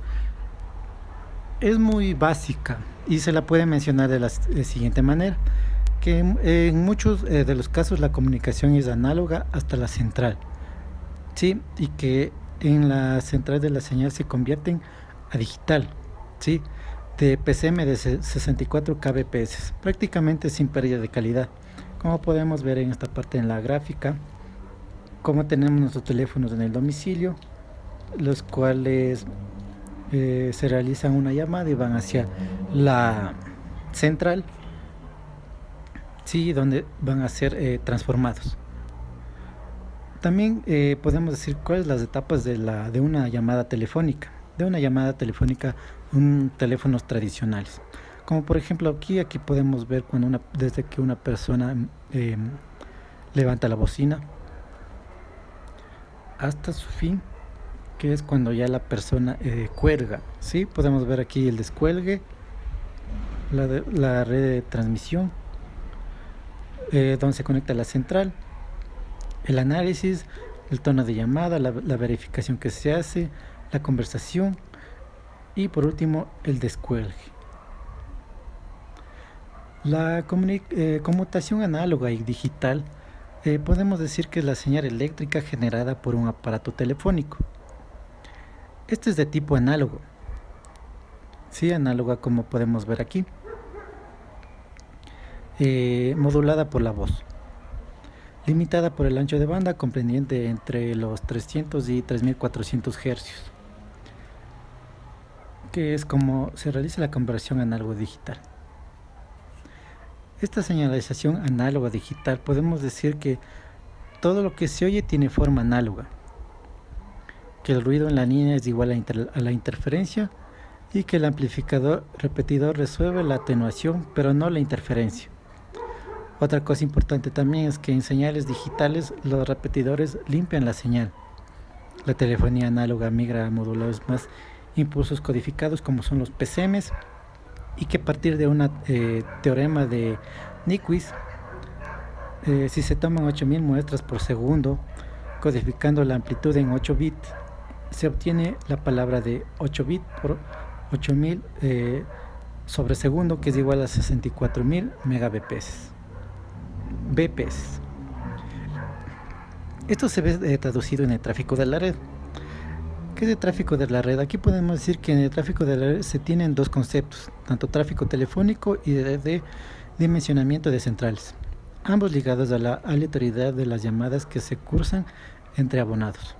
C: es muy básica y se la puede mencionar de la siguiente manera, que en muchos de los casos la comunicación es análoga hasta la central, ¿sí? Y que en la central de la señal se convierten a digital, ¿sí? De PCM de 64 kbps, prácticamente sin pérdida de calidad, como podemos ver en esta parte en la gráfica, como tenemos nuestros teléfonos en el domicilio, los cuales se realizan una llamada y van hacia la central, sí, donde van a ser transformados. También podemos decir cuáles las etapas de una llamada telefónica, teléfonos tradicionales. Como por ejemplo aquí podemos ver desde que una persona levanta la bocina hasta su fin, que es cuando ya la persona cuelga, ¿sí? Podemos ver aquí el descuelgue, la red de transmisión, donde se conecta la central, el análisis, el tono de llamada, la verificación que se hace, la conversación y por último el descuelgue. La conmutación análoga y digital podemos decir que es la señal eléctrica generada por un aparato telefónico. Este es de tipo análogo, sí, análoga como podemos ver aquí, modulada por la voz, limitada por el ancho de banda comprendiente entre los 300 y 3400 Hz, que es como se realiza la conversión análogo-digital. Esta señalización análoga-digital podemos decir que todo lo que se oye tiene forma análoga, que el ruido en la línea es igual a la interferencia y que el amplificador repetidor resuelve la atenuación pero no la interferencia. Otra cosa importante también es que en señales digitales los repetidores limpian la señal. La telefonía análoga migra a moduladores más impulsos codificados como son los PCMs y que a partir de un teorema de Nyquist, si se toman 8000 muestras por segundo, codificando la amplitud en 8 bits, se obtiene la palabra de 8 bits por 8000 sobre segundo, que es igual a 64.000 megabps. Esto se ve traducido en el tráfico de la red. ¿Qué es el tráfico de la red? Aquí podemos decir que en el tráfico de la red se tienen dos conceptos, tanto tráfico telefónico y de dimensionamiento de centrales, ambos ligados a la aleatoriedad de las llamadas que se cursan entre abonados.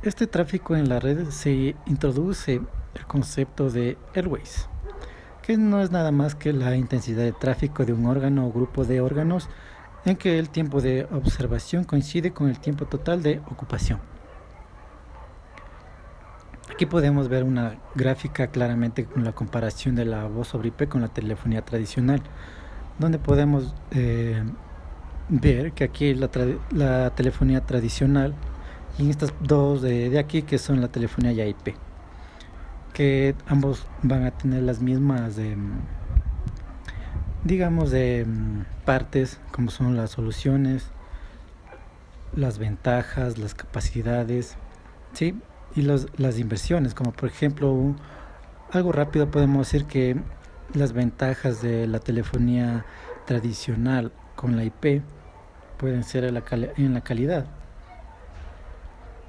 C: Este tráfico en la red se introduce el concepto de airways, que no es nada más que la intensidad de tráfico de un órgano o grupo de órganos en que el tiempo de observación coincide con el tiempo total de ocupación. Aquí podemos ver una gráfica claramente con la comparación de la voz sobre IP con la telefonía tradicional, donde podemos ver que aquí la telefonía tradicional y estas dos de aquí que son la telefonía ya IP, que ambos van a tener las mismas digamos partes, como son las soluciones, las ventajas, las capacidades, ¿sí? Y las inversiones, como por ejemplo algo rápido podemos decir que las ventajas de la telefonía tradicional con la IP pueden ser en la calidad,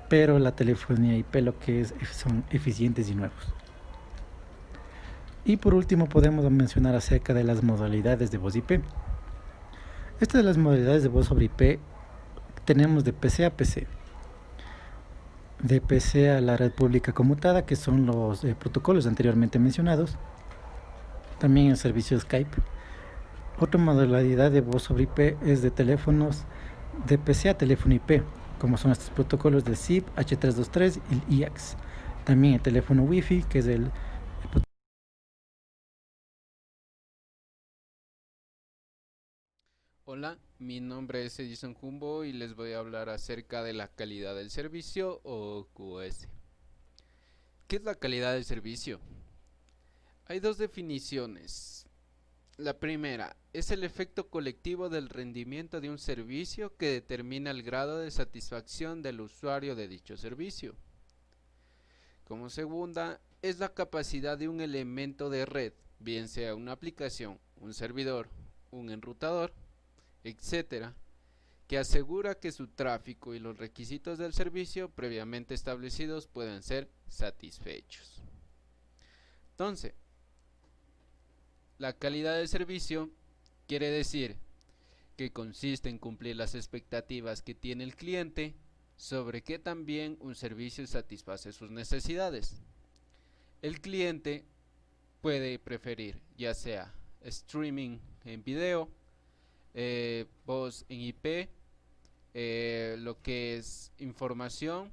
C: pero la telefonía IP lo que son eficientes y nuevos. Y por último podemos mencionar acerca de las modalidades de voz IP. Estas de las modalidades de voz sobre IP tenemos de PC a PC, de PC a la red pública conmutada, que son los protocolos anteriormente mencionados, también el servicio Skype. Otra modalidad de voz sobre IP es de teléfonos de PC a teléfono IP, como son estos protocolos de SIP, H323 y IAX. También el teléfono Wi-Fi, que es el
D: Hola, mi nombre es Edison Jumbo y les voy a hablar acerca de la calidad del servicio o QoS. ¿Qué es la calidad del servicio? Hay dos definiciones. La primera es el efecto colectivo del rendimiento de un servicio que determina el grado de satisfacción del usuario de dicho servicio. Como segunda, es la capacidad de un elemento de red, bien sea una aplicación, un servidor, un enrutador, etcétera, que asegura que su tráfico y los requisitos del servicio previamente establecidos puedan ser satisfechos. Entonces, la calidad del servicio quiere decir que consiste en cumplir las expectativas que tiene el cliente sobre que también un servicio satisface sus necesidades. El cliente puede preferir ya sea streaming en video, voz en IP, lo que es información,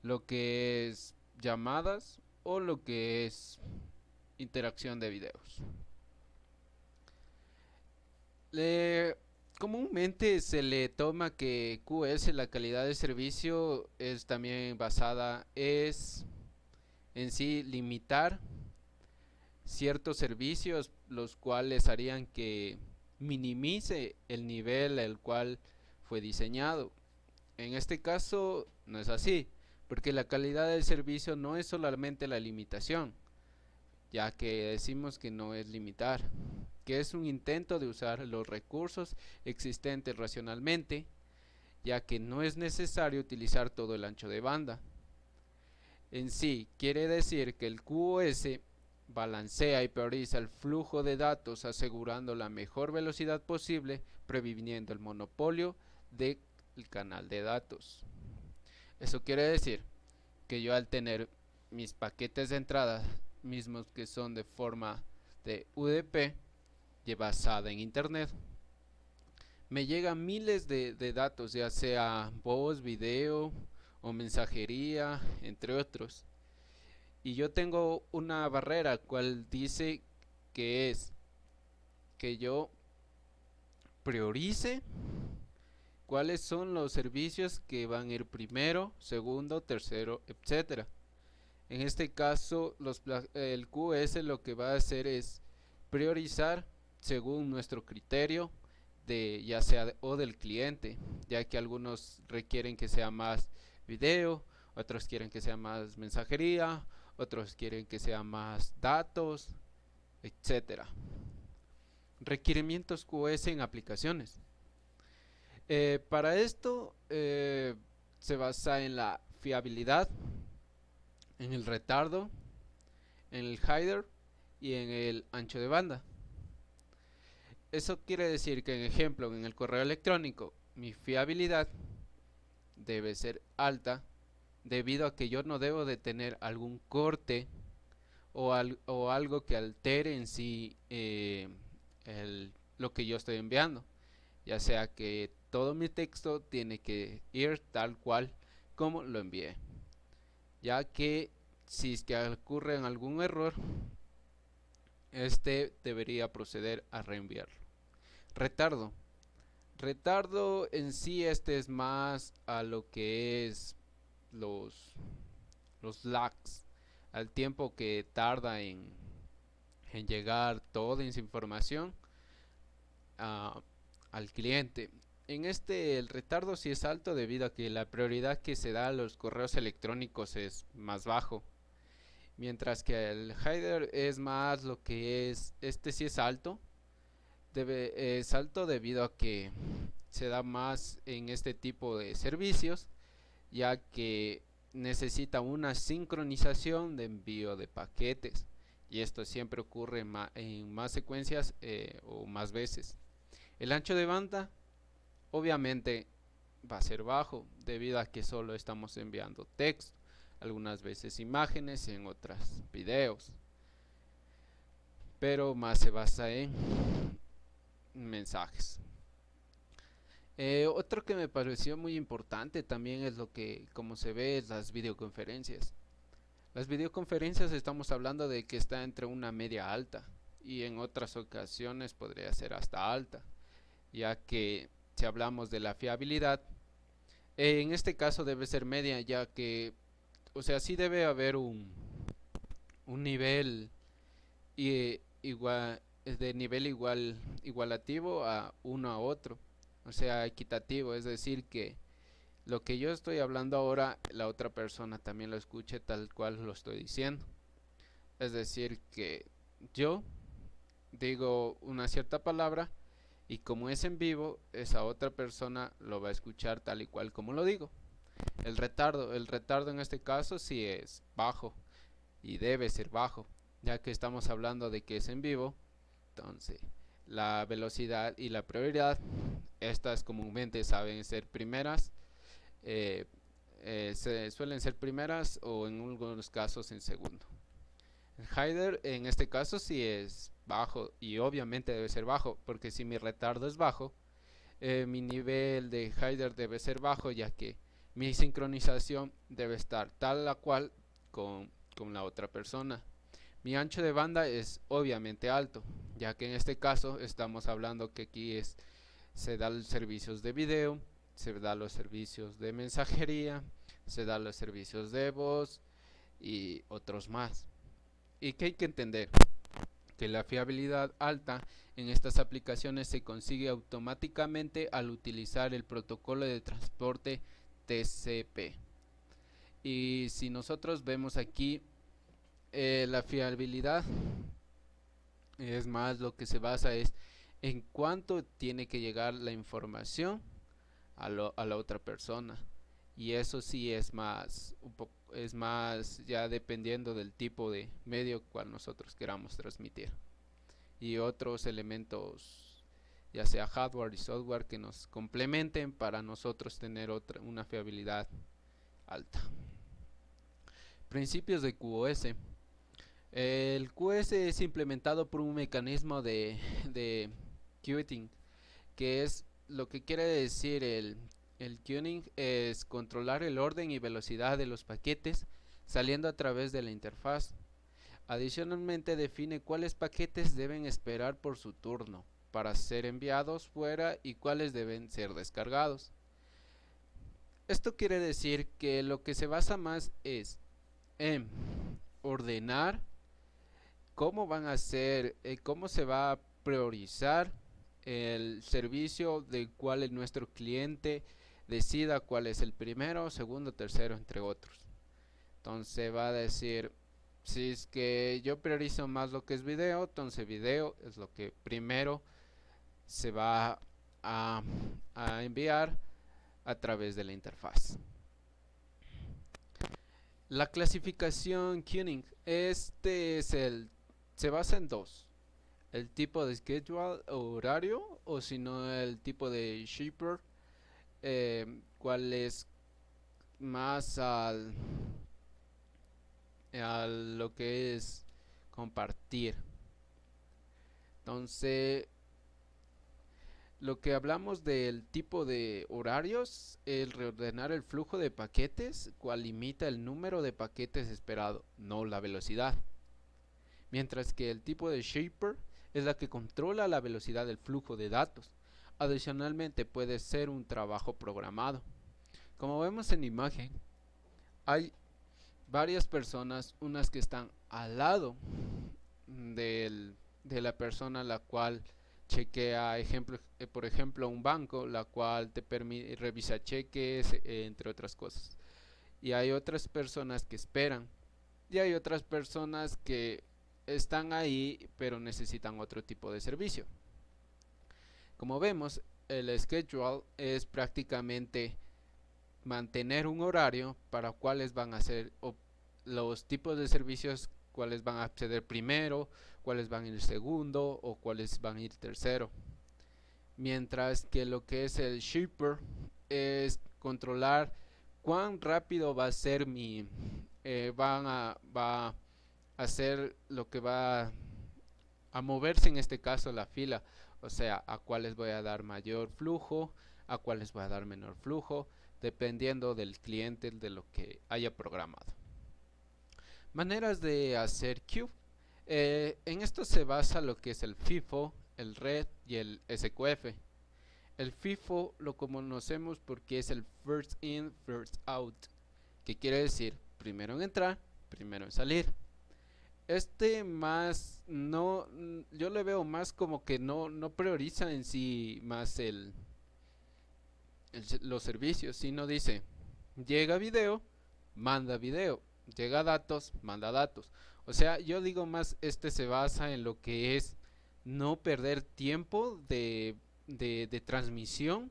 D: lo que es llamadas o lo que es interacción de videos. Comúnmente se le toma que QoS, la calidad de servicio, es también basada en sí limitar ciertos servicios, los cuales harían que minimice el nivel al cual fue diseñado. En este caso no es así, porque la calidad del servicio no es solamente la limitación, ya que decimos que no es limitar, que es un intento de usar los recursos existentes racionalmente, ya que no es necesario utilizar todo el ancho de banda. En sí, quiere decir que el QoS balancea y prioriza el flujo de datos asegurando la mejor velocidad posible, previniendo el monopolio del canal de datos. Eso quiere decir que yo, al tener mis paquetes de entrada mismos que son de forma de UDP basada en internet, me llegan miles de datos, ya sea voz, video o mensajería, entre otros. y yo tengo una barrera cual dice que es que yo priorice cuáles son los servicios que van a ir primero, segundo, tercero, etcétera. En este caso, el QoS lo que va a hacer es priorizar según nuestro criterio de ya sea o del cliente, ya que algunos requieren que sea más video, otros quieren que sea más mensajería, otros quieren que sea más datos, etcétera. Requerimientos QoS en aplicaciones. Para esto se basa en la fiabilidad, en el retardo, en el header y en el ancho de banda. Eso quiere decir que, en ejemplo, en el correo electrónico, mi fiabilidad debe ser alta debido a que yo no debo de tener algún corte o algo que altere en sí lo que yo estoy enviando, ya sea que todo mi texto tiene que ir tal cual como lo envié, ya que si es que ocurre algún error, este debería proceder a reenviarlo. Retardo. Retardo en sí este es más a lo que es los, los lags, al tiempo que tarda en llegar toda esa información a, al cliente. En este el retardo sí es alto debido a que la prioridad que se da a los correos electrónicos es más bajo, mientras que el header es más lo que es, este sí es alto, es alto debido a que se da más en este tipo de servicios, ya que necesita una sincronización de envío de paquetes, y esto siempre ocurre en más secuencias o más veces. El ancho de banda obviamente va a ser bajo debido a que solo estamos enviando texto, algunas veces imágenes y en otras videos, pero más se basa en mensajes. Otro que me pareció muy importante también es lo que, como se ve, es las videoconferencias. Las videoconferencias estamos hablando de que está entre una media alta y en otras ocasiones podría ser hasta alta, ya que si hablamos de la fiabilidad, en este caso debe ser media, ya que, o sea, sí debe haber un nivel igual, de nivel igualativo a uno a otro, o sea, equitativo, es decir, que lo que yo estoy hablando ahora, la otra persona también lo escuche tal cual lo estoy diciendo. Es decir, que yo digo una cierta palabra y como es en vivo, esa otra persona lo va a escuchar tal y cual como lo digo. El retardo en este caso sí es bajo y debe ser bajo, ya que estamos hablando de que es en vivo. Entonces, la velocidad y la prioridad, estas comúnmente saben ser primeras, se suelen ser primeras o en algunos casos en segundo. El header en este caso sí es bajo y obviamente debe ser bajo, porque si mi retardo es bajo, mi nivel de header debe ser bajo, ya que mi sincronización debe estar tal a cual con la otra persona. Mi ancho de banda es obviamente alto, ya que en este caso estamos hablando que aquí se da los servicios de video, se da los servicios de mensajería, se da los servicios de voz y otros más. ¿Y qué hay que entender? Que la fiabilidad alta en estas aplicaciones se consigue automáticamente al utilizar el protocolo de transporte TCP. Y si nosotros vemos aquí, la fiabilidad es más lo que se basa es en cuánto tiene que llegar la información a la otra persona, y eso sí es más es más ya dependiendo del tipo de medio cual nosotros queramos transmitir, y otros elementos ya sea hardware y software que nos complementen para nosotros tener una fiabilidad alta. Principios de QoS. El QoS es implementado por un mecanismo de queuing, que es lo que quiere decir el queuing es controlar el orden y velocidad de los paquetes saliendo a través de la interfaz. Adicionalmente define cuáles paquetes deben esperar por su turno para ser enviados fuera y cuáles deben ser descargados. Esto quiere decir que lo que se basa más es en ordenar cómo van a ser, cómo se va a priorizar el servicio del cual nuestro cliente decida cuál es el primero, segundo, tercero, entre otros. Entonces va a decir, si es que yo priorizo más lo que es video, entonces video es lo que primero se va a enviar a través de la interfaz. La clasificación queuing, se basa en dos: el tipo de schedule o horario, o si no el tipo de shipper, cuál es más a lo que es compartir. Entonces, lo que hablamos del tipo de horarios, el reordenar el flujo de paquetes, cual limita el número de paquetes esperado, no la velocidad. Mientras que el tipo de shaper es la que controla la velocidad del flujo de datos. Adicionalmente puede ser un trabajo programado. Como vemos en imagen, hay varias personas, unas que están al lado de la persona la cual chequea, por ejemplo, un banco, la cual te permite revisar cheques, entre otras cosas. Y hay otras personas que esperan. Y hay otras personas que están ahí, pero necesitan otro tipo de servicio. Como vemos, el schedule es prácticamente mantener un horario para cuáles van a ser los tipos de servicios, cuáles van a acceder primero, cuáles van a ir segundo o cuáles van a ir tercero. Mientras que lo que es el shipper es controlar cuán rápido va a ser va a hacer lo que va a moverse, en este caso la fila, o sea, a cuáles voy a dar mayor flujo, a cuáles voy a dar menor flujo, dependiendo del cliente, de lo que haya programado. Maneras de hacer queue. En esto se basa lo que es el FIFO, el RED y el SQF. El FIFO lo conocemos porque es el first in, first out, que quiere decir primero en entrar, primero en salir. Más no, yo le veo más como que no prioriza en sí más los servicios, sino dice: llega video, manda video, llega datos, manda datos. O sea, yo digo más, se basa en lo que es no perder tiempo de transmisión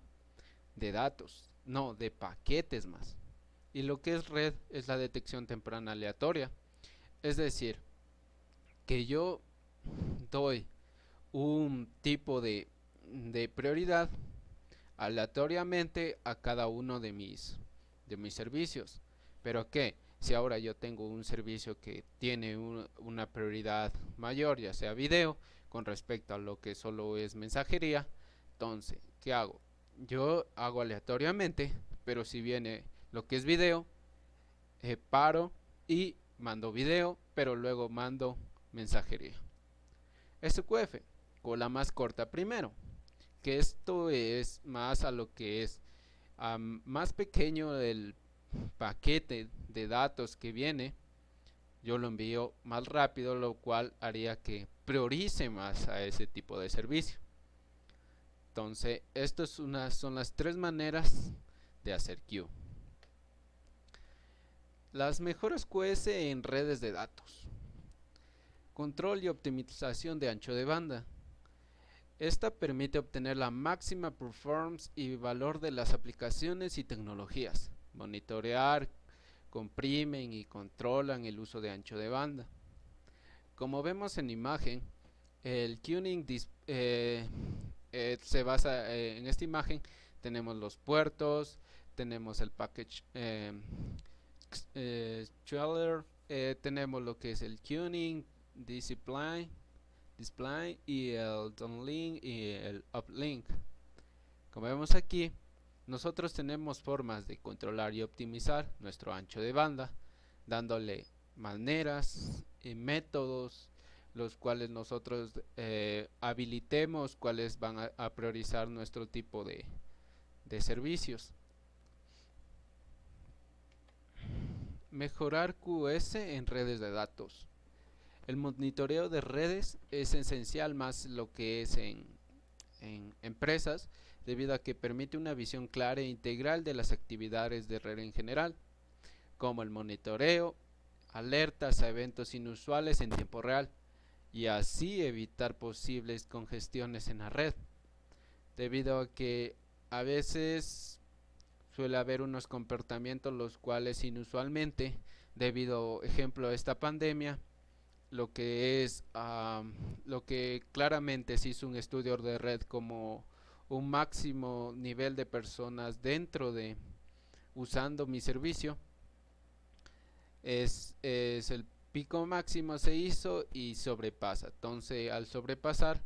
D: de datos, no, de paquetes más. Y lo que es red es la detección temprana aleatoria. Es decir, que yo doy un tipo de prioridad aleatoriamente a cada uno de mis servicios. Pero que si ahora yo tengo un servicio que tiene una prioridad mayor, ya sea video, con respecto a lo que solo es mensajería, entonces, ¿qué hago? Yo hago aleatoriamente, pero si viene lo que es video, paro y mando video, pero luego mando mensajería. SQF, cola más corta primero, que esto es más a lo que es más pequeño el paquete de datos que viene, yo lo envío más rápido, lo cual haría que priorice más a ese tipo de servicio. Entonces, estas son las tres maneras de hacer queue. Las mejoras QoS en redes de datos. Control y optimización de ancho de banda. Esta permite obtener la máxima performance y valor de las aplicaciones y tecnologías. Monitorear, comprimen y controlan el uso de ancho de banda. Como vemos en imagen, el queuing se basa en esta imagen. Tenemos los puertos, tenemos el package trailer, tenemos lo que es el queuing, display y el downlink y el uplink. Como vemos aquí, nosotros tenemos formas de controlar y optimizar nuestro ancho de banda dándole maneras y métodos los cuales nosotros habilitemos cuáles van a priorizar nuestro tipo de servicios. Mejorar QoS en redes de datos. El monitoreo de redes es esencial, más lo que es en empresas, debido a que permite una visión clara e integral de las actividades de red en general, como el monitoreo, alertas a eventos inusuales en tiempo real, y así evitar posibles congestiones en la red, debido a que a veces suele haber unos comportamientos los cuales inusualmente, debido ejemplo a esta pandemia, lo que es lo que claramente se hizo un estudio de red como un máximo nivel de personas dentro de usando mi servicio, es el pico máximo se hizo y sobrepasa. Entonces al sobrepasar,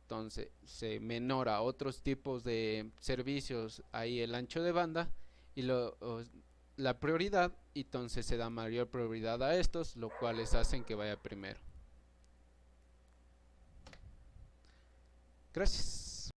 D: entonces se menora otros tipos de servicios ahí el ancho de banda y la prioridad, y entonces se da mayor prioridad a estos, lo cuales hacen que vaya primero. Gracias.